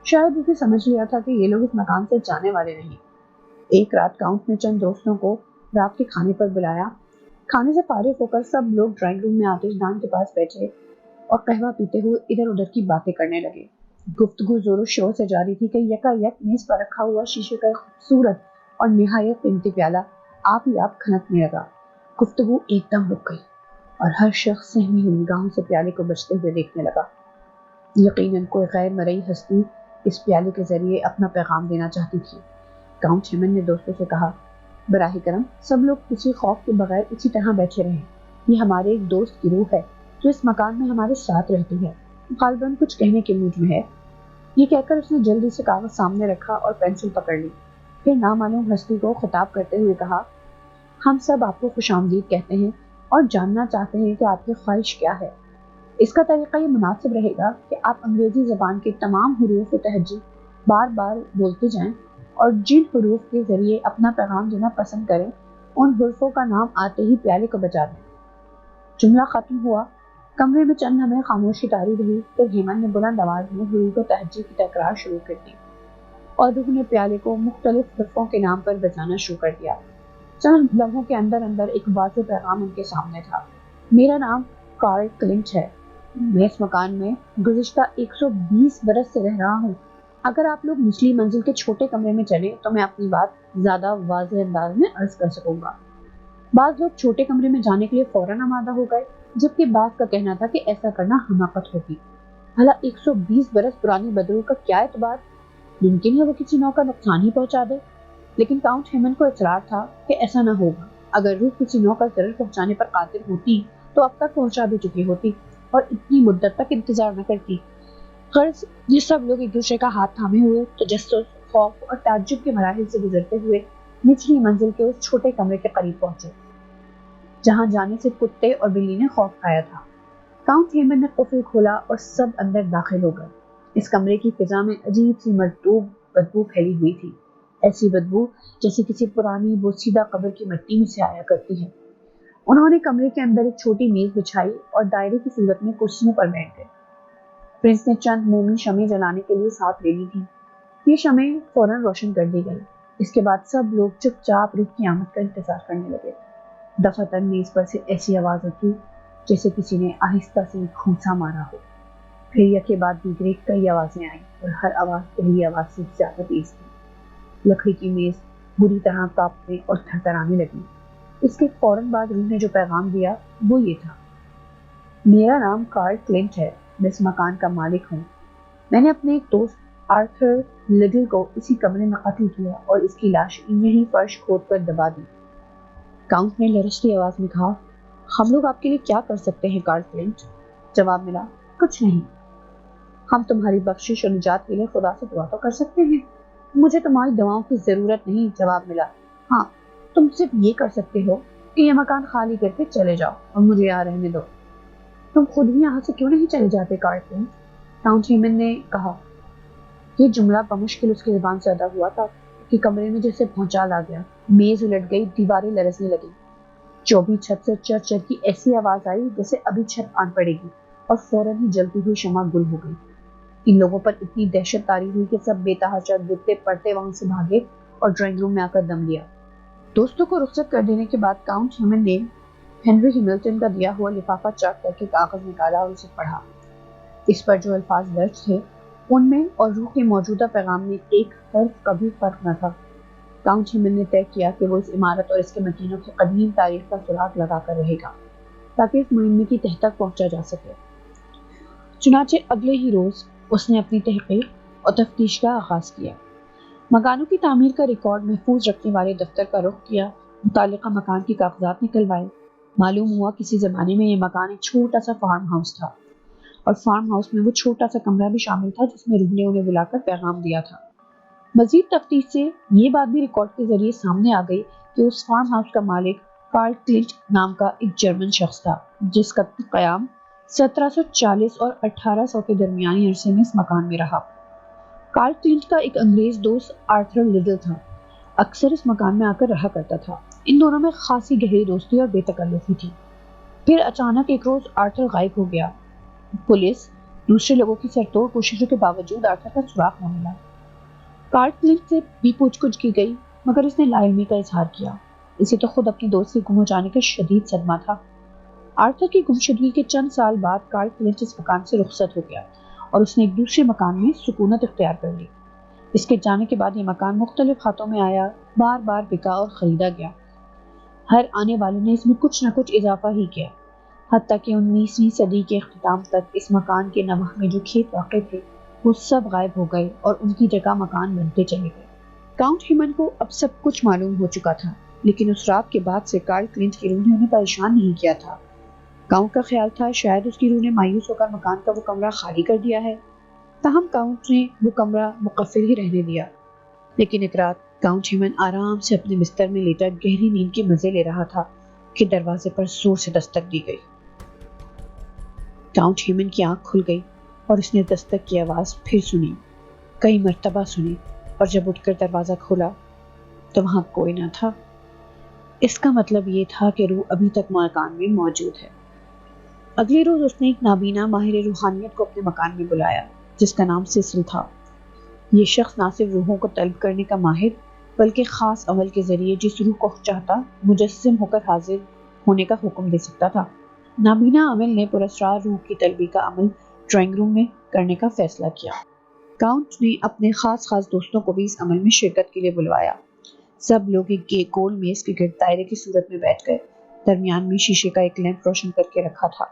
شاید اسے سمجھ لیا تھا کہ یہ لوگ اس مکان سے جانے والے نہیں۔ ایک رات کاؤنٹ نے چند دوستوں کو رات کے کھانے پر بلایا۔ کھانے سے فارغ ہو کر سب لوگ ڈرائنگ روم میں آتش دان کے پاس بیٹھے اور قہوہ پیتے ہوئے ادھر ادھر کی باتیں کرنے لگے۔ گفتگو زور و شور سے جاری تھی کہ یکا یک میز پر رکھا ہوا شیشے کا ایک خوبصورت اور نہایت قیمتی پیالہ آپ ہی آپ کھنکنے لگا۔ گفتگو ایک دم رک گئی اور ہر شخص سہمی ہوئی نگاہوں سے پیالے کو بجتے ہوئے دیکھنے لگا۔ یقیناً کوئی غیر مرئی ہستی اس پیالے کے ذریعے اپنا پیغام دینا چاہتی تھی۔ کاؤنٹ ہیمن نے دوستوں سے کہا، براہ کرم سب لوگ کسی خوف کے بغیر اسی طرح بیٹھے رہیں۔ یہ ہمارے ایک دوست کی روح ہے جو اس مکان میں ہمارے ساتھ رہتی ہے، غالباً کچھ کہنے کے موڈ میں ہے۔ یہ کہہ کر اس نے جلدی سے کاغذ سامنے رکھا اور پینسل پکڑ لی۔ پھر نامعلوم ہستی کو خطاب کرتے ہوئے کہا، ہم سب آپ کو خوش آمدید کہتے ہیں اور جاننا چاہتے ہیں کہ آپ کی خواہش کیا ہے۔ اس کا طریقہ یہ مناسب رہے گا کہ آپ انگریزی زبان کے تمام حروف و تہجی بار بار بولتے جائیں اور جن حروف کے ذریعے اپنا پیغام دینا پسند کریں ان حروفوں کا نام آتے ہی پیالے کو بجا دیں۔ جملہ ختم ہوا۔ کمرے میں چند لمحے خاموشی طاری رہی، پھر ہیمن نے بلند آواز میں حروف و تہجی کی تکرار شروع کر دی اور روح نے پیالے کو مختلف حروفوں کے نام پر بجانا شروع کر دیا۔ چند لمحوں کے اندر اندر ایک واضح پیغام ان کے سامنے تھا۔ میرا نام کارل کلنٹ ہے۔ میں اس مکان میں گزشتہ 120 برس سے رہ رہا ہوں۔ اگر آپ لوگ نچلی منزل کے چھوٹے کمرے میں چلیں تو میں اپنی بات زیادہ واضح انداز میں عرض کر سکوں گا۔ بعض لوگ چھوٹے کمرے میں جانے کے لیے فوراً آمادہ ہو گئے، جبکہ بعض کا کہنا تھا کہ ایسا کرنا حماقت ہوگی۔ بھلا 120 برس پرانی بدرو کا کیا اعتبار؟ ممکن ہے وہ کسی نوع کا نقصان ہی پہنچا دے۔ لیکن کاؤنٹ ہیمن کو اصرار تھا کہ ایسا نہ ہوگا۔ اگر روح کسی نوع کا ضرر پہنچانے پر قادر ہوتی تو اب تک پہنچا بھی چکی ہوتی اور اتنی مدت تک انتظار نہ کرتی۔ غرض یہ سب لوگ ایک دوسرے کا ہاتھ تھامے ہوئے تجسس، خوف اور تعجب کے مراحل سے گزرتے ہوئے نچلی منزل کے اس چھوٹے کمرے کے قریب پہنچے جہاں جانے سے کتے اور بلی نے خوف کھایا تھا۔ کاؤنٹ ہیمن نے قفل کھولا اور سب اندر داخل ہو گئے۔ اس کمرے کی فضا میں عجیب سی مرطوب بدبو پھیلی ہوئی تھی، ایسی بدبو جیسے کسی پرانی بوسیدہ قبر کی مٹی میں سے آیا کرتی ہے۔ انہوں نے کمرے کے اندر ایک چھوٹی میز بچھائی اور دائرے کی صورت میں کرسیوں پر بیٹھ گئے۔ پرنس نے چند مومی شمع جلانے کے لیے ساتھ لے لی تھی۔ یہ شمع فوراً روشن کر دی گئی۔ اس کے بعد سب لوگ چپ چاپ روح کی آمد کا انتظار کرنے لگے۔ دفعتاً میز پر سے ایسی آواز اٹھی جیسے کسی نے آہستہ سے گھونسا مارا ہو۔ پھر یکے بعد دیگرے کئی آوازیں آئیں اور ہر آواز پہلی آواز سے زیادہ تیز تھی۔ لکڑی کی میز بری طرح کانپنے اور تھرتھرانے لگی۔ اس کے فوراً بعد روح نے جو پیغام دیا وہ یہ تھا، میرا نام کارل کلنٹ ہے، میں اس مکان کا مالک ہوں۔ میں نے اپنے ایک دوست آرتھر لڈل کو اسی کمرے میں قتل کیا اور اس کی لاش یہیں فرش کھود کر دبا دی۔ کاؤنٹ نے لرزتی آواز میں کہا، ہم لوگ آپ کے لیے کیا کر سکتے ہیں کارل کلنٹ؟ جواب ملا، کچھ نہیں۔ ہم تمہاری بخشش اور نجات کے لیے خدا سے دعا تو کر سکتے ہیں۔ مجھے تمہاری دعاؤں کی ضرورت نہیں، جواب ملا۔ ہاں، تم صرف یہ کر سکتے ہو کہ یہ مکان خالی کر کے چلے جاؤ اور مجھے یہاں رہنے دو۔ تم خود بھی یہاں سے کیوں نہیں چلے جاتے کارل کلنٹ؟ کاؤنٹ ہیمن نے کہا۔ یہ جملہ بمشکل اس کی زبان سے ادا ہوا تھا کہ کمرے میں جیسے بھونچال آ گیا۔ میز الٹ گئی، دیواریں لرزنے لگیں۔ چوبی چھت سے چر چر کی ایسی آواز آئی جیسے ابھی چھت آن پڑے گی اور فوراً ہی جلتی ہوئی شمع گل ہو گئی۔ ان لوگوں پر اتنی دہشت طاری ہوئی کہ سب بے تحاشا گرتے پڑتے وہاں سے بھاگے اور ڈرائنگ روم میں آ کر دم لیا۔ دوستوں کو رخصت کر دینے کے بعد کاؤنٹ ہیمن نے ہنری ہیملٹن کا دیا ہوا لفافہ چاک کر کے کاغذ نکالا اور اسے پڑھا۔ اس پر جو الفاظ درج تھے ان میں اور روح کے موجودہ پیغام میں ایک حرف کا بھی فرق نہ تھا۔ کاؤنٹ ہیمن نے طے کیا کہ وہ اس عمارت اور اس کے مکینوں کی قدیم تاریخ کا سراغ لگا کر رہے گا تاکہ اس مہمے کی تہ تک پہنچا جا سکے۔ چنانچہ اگلے ہی روز اس نے اپنی تحقیق اور تفتیش کا آغاز کیا۔ مکانوں کی تعمیر کا ریکارڈ محفوظ رکھنے والے دفتر کا رخ کیا، متعلقہ مکان کی کاغذات نکلوائے۔ معلوم ہوا کسی زمانے میں یہ مکان ایک چھوٹا سا فارم ہاؤس تھا اور فارم ہاؤس میں وہ چھوٹا سا کمرہ بھی شامل تھا جس میں روح نے انہیں بلا کر پیغام دیا تھا۔ مزید تفتیش سے یہ بات بھی ریکارڈ کے ذریعے سامنے آ گئی کہ اس فارم ہاؤس کا مالک کارل کلنٹ نام کا ایک جرمن شخص تھا جس کا قیام 1740 اور 1800 کے درمیانی عرصے میں اس مکان میں رہا۔ کارل کلنٹ کا ایک انگریز دوست آرتھر لڈل تھا، اکثر اس مکان میں آ کر رہا کرتا تھا۔ ان دونوں میں خاصی گہری دوستی اور بے تکلفی تھی۔ پھر اچانک ایک روز آرتھر غائب ہو گیا۔ پولیس دوسرے لوگوں کی سرتوڑ کوششوں کے باوجود آرتھر کا سراغ نہ ملا۔ کارل کلنٹ سے بھی پوچھ گچھ کی گئی مگر اس نے لا علمی کا اظہار کیا۔ اسے تو خود اپنے دوست کے گم ہو جانے کا شدید صدمہ تھا۔ آرتھر کی گمشدگی کے چند سال بعد کارل کلنٹ اس مکان سے رخصت ہو گیا اور اس نے ایک دوسرے مکان میں سکونت اختیار کر لی۔ اس کے جانے کے بعد یہ مکان مختلف ہاتھوں میں آیا، بار بار بکا اور خریدا گیا۔ ہر آنے والے نے اس میں کچھ نہ کچھ اضافہ ہی کیا، حتیٰ کہ 19ویں صدی کے اختتام تک اس مکان کے نواح میں جو کھیت واقع تھے وہ سب غائب ہو گئے اور ان کی جگہ مکان بنتے چلے گئے۔ کاؤنٹ ہیمن کو اب سب کچھ معلوم ہو چکا تھا، لیکن اس رات کے بعد سے کارل کلنٹ کی روح نے انہیں پریشان نہیں کیا تھا۔ کاؤنٹ کا خیال تھا شاید اس کی روح نے مایوس ہو کر مکان کا وہ کمرہ خالی کر دیا ہے، تاہم کاؤنٹ نے وہ کمرہ مقفل ہی رہنے دیا۔ لیکن ایک رات کاؤنٹ ہیمن آرام سے اپنے بستر میں لیٹا گہری نیند کے مزے لے رہا تھا کہ دروازے پر زور سے دستک دی گئی۔ کاؤنٹ ہیمن کی آنکھ کھل گئی اور اس نے دستک کی آواز پھر سنی، کئی مرتبہ سنی، اور جب اٹھ کر دروازہ کھولا تو وہاں کوئی نہ تھا۔ اس کا مطلب یہ تھا کہ روح ابھی تک مکان میں موجود ہے۔ اگلے روز اس نے ایک نابینا ماہر روحانیت کو اپنے مکان میں بلایا جس کا نام سیسل تھا۔ یہ شخص نہ صرف روحوں کو طلب کرنے کا ماہر بلکہ خاص عمل کے ذریعے جس روح کو چاہتا مجسم ہو کر حاضر ہونے کا حکم دے سکتا تھا۔ نابینا عامل نے پراسرار روح کی طلبی کا عمل ڈرائنگ روم میں کرنے کا فیصلہ کیا۔ کاؤنٹ نے اپنے خاص دوستوں کو بھی اس عمل میں شرکت کے لیے بلوایا۔ سب لوگ ایک گول میز کے گرد دائرے کی صورت میں بیٹھ گئے۔ درمیان میں شیشے کا ایک لیمپ روشن کر کے رکھا تھا۔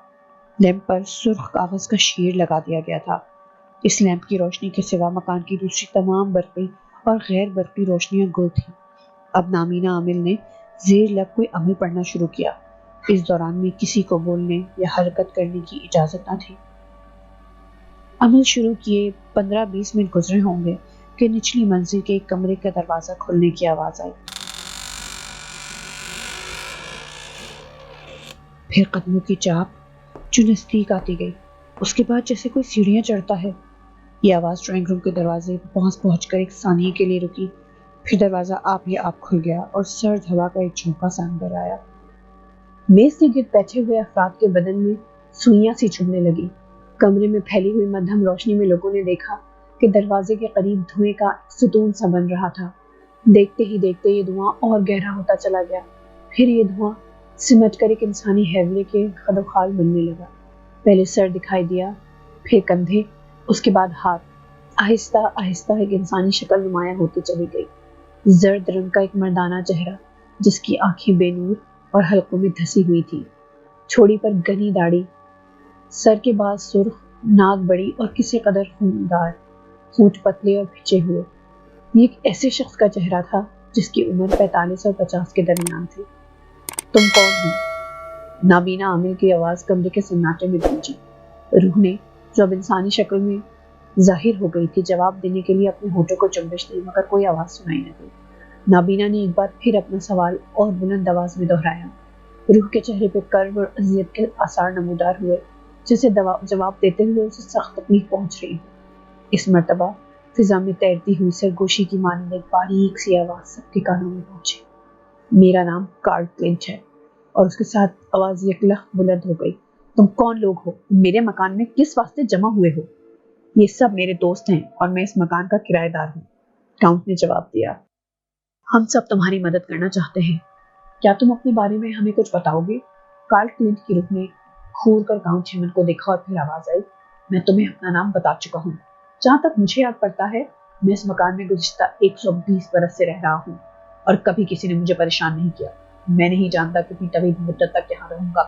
لیمپ پر سرخ کاغذ کا شیر لگا دیا گیا تھا۔ اس لیمپ کی روشنی کے سوا مکان کی دوسری تمام برقی اور غیر برقی روشنیاں گل تھیں۔ اب نابینا عامل نے زیر لب کوئی عمل پڑھنا شروع کیا۔ اس دوران میں کسی کو بولنے یا حرکت کرنے کی اجازت نہ تھی۔ عمل شروع کیے 15-20 منٹ گزرے ہوں گے کہ نچلی منزل کے ایک کمرے کا دروازہ کھلنے کی آواز آئی۔ پھر قدموں کی چاپ جو نزدیک آتی گئی، اس کے بعد جیسے کوئی سیڑھیاں چڑھتا ہے۔ یہ آواز ڈرائنگ روم کے دروازے پہنچ کر ایک ثانیے کے لیے رکی، پھر دروازہ آپ ہی آپ کھل گیا اور سرد ہوا کا ایک جھونکا سا اندر آیا۔ میز کے گرد بیٹھے ہوئے افراد کے بدن میں سوئیاں سی چبھنے لگی۔ کمرے میں پھیلی ہوئی مدھم روشنی میں لوگوں نے دیکھا کہ دروازے کے قریب دھوئیں کا ستون سا بن رہا تھا۔ دیکھتے ہی دیکھتے یہ دھواں اور گہرا ہوتا چلا گیا، پھر یہ دھواں سمٹ کر ایک انسانی حیولے کے خد و خال بننے لگا۔ پہلے سر دکھائی دیا، پھر کندھے، اس کے بعد ہاتھ۔ آہستہ آہستہ ایک انسانی شکل نمایاں ہوتی چلی گئی۔ زرد رنگ کا ایک مردانہ چہرہ جس کی آنکھیں بے نور اور حلقوں میں دھسی ہوئی تھی، چھوڑی پر گھنی داڑھی، سر کے بال سرخ، ناک بڑی اور کسی قدر خوندار، ہونٹ پتلے اور پھچے ہوئے۔ یہ ایک ایسے شخص کا چہرہ تھا جس کی عمر 45 اور 50 کے درمیان تھی۔ تم کون ہو؟ نابینا عامل کی آواز کمرے کے سناٹے میں گونجی۔ روح نے جو اب انسانی شکل میں ظاہر ہو گئی تھی جواب دینے کے لیے اپنے ہونٹوں کو جنبش دی مگر کوئی آواز سنائی نہ دی۔ نابینا نے ایک بار پھر اپنا سوال اور بلند آواز میں دہرایا۔ روح کے چہرے پہ کرب اور اذیت کے آثار نمودار ہوئے، جسے جواب دیتے ہوئے اسے سخت تکلیف پہنچ رہی تھی۔ اس مرتبہ فضا میں تیرتی ہوئی سرگوشی کی مانند ایک باریک سی آواز سب کے کانوں میں پہنچی۔ میرا نام کارل کلنٹ ہے، اور اس کے ساتھ آواز یکلخت بلند ہو گئی۔ تم کون لوگ ہو؟ میرے مکان میں کس واسطے جمع ہوئے ہو؟ یہ سب میرے دوست ہیں اور میں اس مکان کا کرایہ دار ہوں، کاؤنٹ نے جواب دیا۔ ہم سب تمہاری مدد کرنا چاہتے ہیں، کیا تم اپنے بارے میں ہمیں کچھ بتاؤ گے؟ کارل کلنٹ کی روح نے گھور کر کاؤنٹ ہیمن کو دیکھا اور پھر آواز آئی، میں تمہیں اپنا نام بتا چکا ہوں۔ جہاں تک مجھے یاد پڑتا ہے میں اس مکان میں گزشتہ 120 برس سے رہ رہا ہوں اور کبھی کسی نے مجھے پریشان نہیں کیا۔ میں نہیں جانتا کتنی طویل مدت تک یہاں رہوں گا۔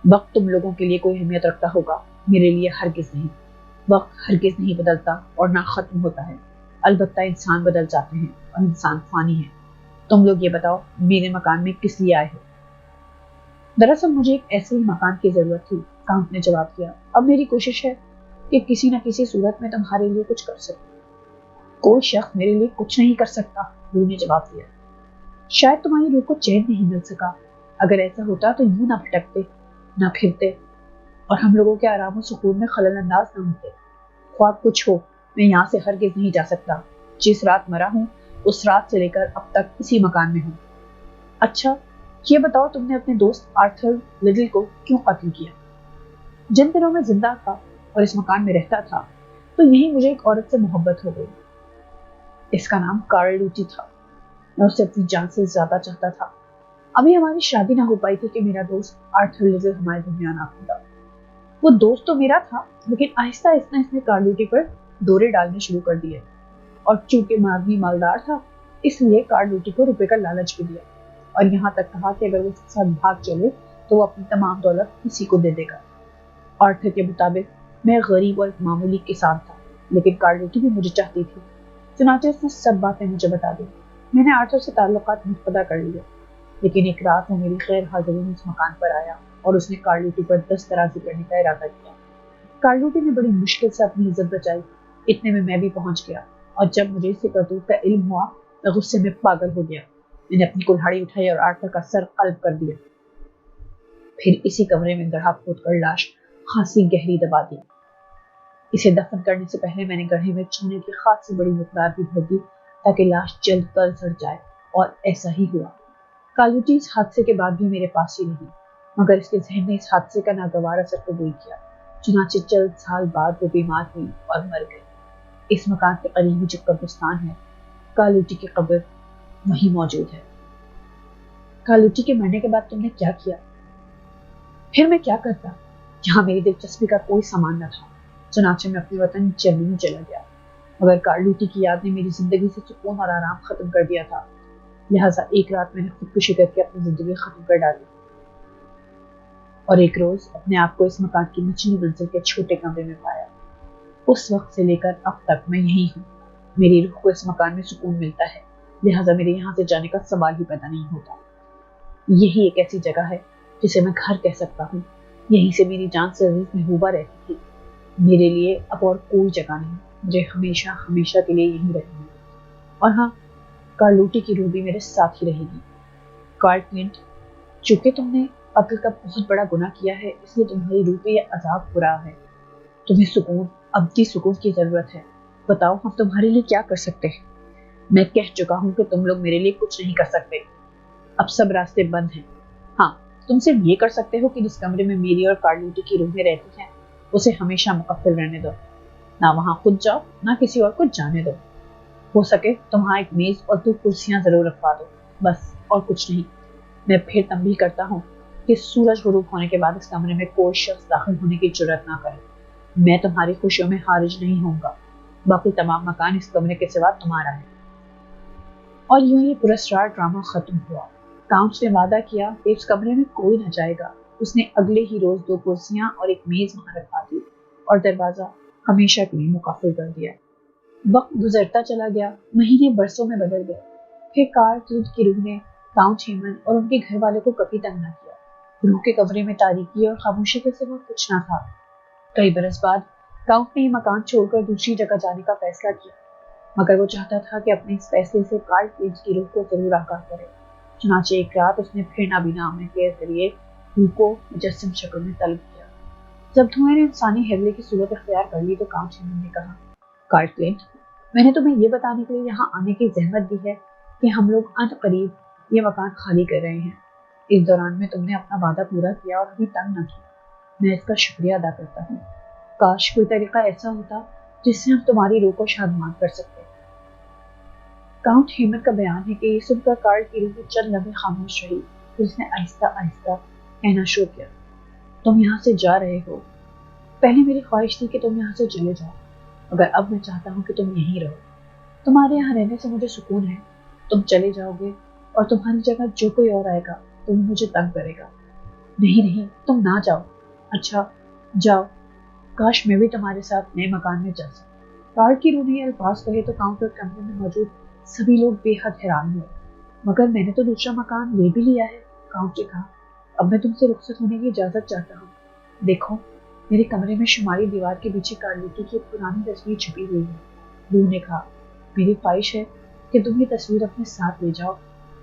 وقت تم لوگوں کے لیے کوئی اہمیت رکھتا ہوگا، میرے لیے ہرگز نہیں۔ وقت ہرگز نہیں بدلتا اور نہ ختم ہوتا ہے، البتہ انسان بدل جاتے ہیں اور انسان فانی ہے۔ تم لوگ یہ بتاؤ میرے مکان میں کس لیے آئے ہو؟ دراصل مجھے ایک ایسے ہی مکان کی ضرورت تھی، کاؤنٹ نے جواب دیا۔ اب میری کوشش ہے کہ کسی نہ کسی صورت میں تمہارے لیے کچھ کر سکوں۔ کوئی شخص میرے لیے کچھ نہیں کر سکتا، روح نے جواب دیا۔ شاید تمہاری روح کو چین نہیں مل سکا، اگر ایسا ہوتا تو یوں نہ بھٹکتے، نہ پھرتے، اور ہم لوگوں کے آرام و سکون میں خلل انداز نہ ہوتے۔ خواب کچھ ہو، میں یہاں سے ہرگز نہیں جا سکتا۔ جس رات مرا ہوں اس رات سے لے کر اب تک اسی مکان میں ہوں۔ اچھا یہ بتاؤ، تم نے اپنے دوست آرتھر لڈل کو کیوں قتل کیا؟ جن دنوں میں زندہ تھا اور اس مکان میں رہتا تھا تو یہی مجھے ایک عورت سے محبت ہو گئی۔ اس کا نام کارل لوٹی تھا۔ میں اسے اپنی جان سے زیادہ چاہتا تھا۔ ابھی ہماری شادی نہ ہو پائی تھی کہ میرا دوست آرتھر لڈل ہمارے درمیان آ پڑا۔ وہ دوست تو میرا تھا، لیکن آہستہ آہستہ اس نے کارل لوٹی پر دورے ڈالنے شروع کر دیے، اور چونکہ آدمی مالدار تھا اس لیے کارل لوٹی کو روپے کا لالچ بھی دیا، اور یہاں تک کہا کہ اگر وہ اس کے ساتھ بھاگ چلے تو وہ اپنی تمام دولت کسی کو دے دے گا۔ آرتھر کے مطابق میں غریب اور ایک معمولی کسان تھا، لیکن کارل لوٹی بھی مجھے چاہتی تھی۔ چنانچہ اس نے سب باتیں مجھے بتا دی۔ میں نے آرتھر سے تعلقات منقطع کر لیے، لیکن ایک رات وہ میری غیر حاضری میں اس مکان پر آیا اور اس نے کارل لوٹی پر دسترازی کرنے کا ارادہ کیا۔ کارل لوٹی نے بڑی مشکل سے اپنی عزت بچائی، اتنے میں بھی پہنچ گیا، اور جب مجھے اس کرتوت کا علم ہوا میں غصے میں پاگل ہو گیا۔ میں نے اپنی کلہاڑی اٹھائی اور آرتھر کا سر قلب کر دیا، پھر اسی کمرے میں گڑھا کھود کر لاش خاصی گہری دبا دی۔ اسے دفن کرنے سے پہلے میں نے گڑھے میں چونے کی خاصی بڑی مقدار بھی بھر دی تاکہ لاش جلد تل سڑ جائے، اور ایسا ہی ہوا۔ کارل لوٹی اس حادثے کے بعد بھی میرے پاس ہی رہی، مگر اس کے ذہن نے اس حادثے کا ناگوار اثر قبول کیا۔ چنانچہ چند سال بعد وہ بیمار ہوئی اور مر گئی۔ اس مکان کے قریب ہی جو قبرستان ہے، کارل لوٹی کی قبر وہیں موجود ہے۔ کارل لوٹی کے مرنے کے بعد تم نے کیا کیا؟ پھر میں کیا کرتا؟ یہاں میری دلچسپی کا کوئی سامان نہ تھا، چنانچہ میں اپنے وطن جرمنی چلا گیا، مگر کارل لوٹی کی یاد نے میری زندگی سے سکون اور آرام ختم کر دیا تھا، لہٰذا ایک رات میں نے خودکشی کر کے اپنی زندگی ختم کر ڈالی، اور ایک روز اپنے آپ کو اس مکان کی نچلی منزل کے چھوٹے کمرے میں پایا۔ اس وقت سے لے کر اب تک میں یہی ہوں۔ میری روح کو اس مکان میں سکون ملتا ہے، لہٰذا میرے یہاں سے جانے کا سوال ہی پیدا نہیں ہوتا۔ یہی ایک ایسی جگہ ہے جسے میں گھر کہہ سکتا ہوں۔ یہیں سے میری جان سے عزیز محبوبہ رہتی تھی۔ میرے لیے اب اور کوئی جگہ نہیں، مجھے ہمیشہ ہمیشہ کے لیے یہیں رہنا ہے۔ اور ہاں، کارل لوٹی کی روح بھی میرے ساتھ ہی رہے گی۔ کارل کلنٹ، چونکہ تم نے قتل کا بہت بڑا گناہ کیا ہے، اس لیے تمہاری روح پہ یہ عذاب ہو رہا ہے۔ تمہیں سکون، ابدی سکون کی ضرورت ہے۔ بتاؤ ہم تمہارے لیے کیا کر سکتے ہیں؟ میں کہہ چکا ہوں کہ تم لوگ میرے لیے کچھ نہیں کر سکتے۔ اب سب راستے بند ہیں۔ ہاں، تم صرف یہ کر سکتے ہو کہ جس کمرے میں میری اور کارل لوٹی کی روحیں رہتی ہیں اسے ہمیشہ مقفل رہنے دو۔ نہ وہاں خود جاؤ، نہ کسی اور کو جانے دو۔ ہو سکے تو وہاں ایک میز اور 2 کرسیاں ضرور رکھوا دو، بس، اور کچھ نہیں۔ میں پھر تنبیہ کرتا ہوں کہ سورج غروب ہونے کے بعد اس کمرے میں کوئی شخص داخل ہونے کی جرات نہ کرے۔ میں تمہاری خوشیوں میں حارج نہیں ہوں گا۔ باقی تمام مکان اس کمرے کے سوا تمہارا ہے۔ اور یوں ہی پراسرار ڈرامہ ختم ہوا۔ کاؤنٹ نے وعدہ کیا کہ اس کمرے میں کوئی نہ جائے گا۔ اس نے اگلے ہی روز 2 کرسیاں اور ایک میز وہاں رکھوا دی اور دروازہ ہمیشہ کے لیے مقفل کر دیا۔ وقت گزرتا چلا گیا، مہینے برسوں میں بدل گئے۔ پھر کارل کلنٹ کی روح نے کاؤنٹ ہیمن اور ان کے گھر والے کو کبھی تنگ نہ کیا۔ روح کے کمرے میں تاریکی اور خاموشی کے سوا کچھ نہ تھا۔ کئی برس بعد کاؤنٹ نے یہ مکان چھوڑ کر دوسری جگہ جانے کا فیصلہ کیا، مگر وہ چاہتا تھا کہ اپنے اس فیصلے سے کارل کلنٹ کی روح کو ضرور آگاہ کرے۔ چنانچہ ایک رات اس نے پھر نابینا عمل کے ذریعے روح کو مجسم شکل میں طلب کیا۔ جب دھوئیں نے انسانی حیولے کی صورت اختیار کر لی تو کاؤنٹ ہیمن نے کہا، کارل کلنٹ، میں نے تمہیں یہ بتانے کے لیے یہاں آنے کی زحمت دی ہے کہ ہم لوگ عنقریب قریب یہ مکان خالی کر رہے ہیں۔ اس دوران میں تم نے اپنا وعدہ پورا کیا اور ہمیں تنگ نہ کیا۔ میں اس کا شکریہ ادا کرتا ہوں۔ کاش کوئی طریقہ ایسا ہوتا جس سے ہم تمہاری روح کو شادمان کر سکتے۔ کاؤنٹ ہیمن کا بیان ہے کہ یہ سن کر کارل کی روح چند لمحے خاموش رہی، پھر اس نے آہستہ آہستہ کہنا شروع کیا، تم یہاں سے جا رہے ہو۔ پہلے میری خواہش تھی کہ تم یہاں سے چلے جاؤ، مگر اب میں چاہتا ہوں کہ تم یہیں رہو۔ تمہارے یہاں رہنے سے مجھے سکون ہے۔ تم چلے جاؤ گے اور تمہاری جگہ جو کوئی اور آئے گا تو مجھے تنگ کرے گا۔ نہیں، تم نہ جاؤ۔ اچھا جاؤ، کاش میں بھی تمہارے ساتھ نئے مکان میں جا سکتا۔ کارل کی روح نے یہ الفاظ کہے تو کاؤنٹ اور کمرے میں موجود سبھی لوگ بے حد حیران ہوئے۔ مگر میں نے تو دوسرا مکان لے بھی لیا ہے، کاؤنٹ نے کہا۔ اب میں تم سے رخصت ہونے کی اجازت چاہتا ہوں۔ دیکھو، میرے کمرے میں شمالی دیوار کے پیچھے کارل لوٹی کی ایک پرانی تصویر چھپی ہوئی ہے۔ روح نے کہا، میری خواہش ہے کہ تم یہ تصویر اپنے ساتھ لے جاؤ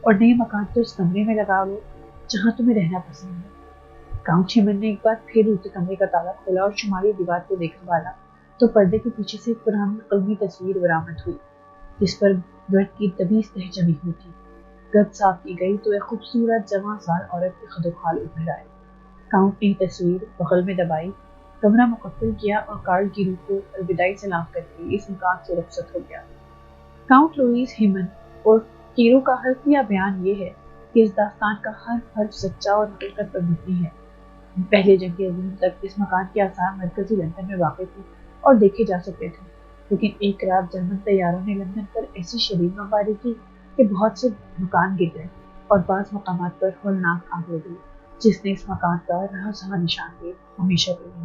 اور نئے مکان کو اس کمرے میں لگا لو جہاں تمہیں رہنا پسند ہے۔ کاؤنٹ ہیمن نے ایک بار پھر اسے کمرے کا تالا کھولا اور شمالی دیوار کو دیکھا بالا تو پردے کے پیچھے سے ایک پرانی قلمی تصویر برآمد ہوئی جس پر گرد کی طبیعی تہ جمی ہوئی تھی۔ گرد صاف کی گئی تو ایک خوبصورت جوان سال عورت کے خد و خال ابھر آئے۔ کاؤنٹ نے تصویر بغل میں دبائی، کمرہ مقفل کیا اور کارل کی روح کو الوداعی سلام کر کے اس مکان سے رخصت ہو گیا۔ کاؤنٹ لوئس ہیمن اور کیرو کا حلقیہ بیان یہ ہے کہ اس داستان کا ہر حرف سچا اور حقیقت پر مبنی ہے۔ پہلے جنگ عظیم تک اس مکان کے آثار مرکزی لندن میں واقع تھے اور دیکھے جا سکتے تھے، لیکن ایک رات جرمن طیاروں نے لندن پر ایسی شدید بمباری کی کہ بہت سے مکان گر گئے اور بعض مقامات پر ہولناک آگ لگی، جس نے اس مکان کا رہا سہا نشان ہمیشہ کے لیے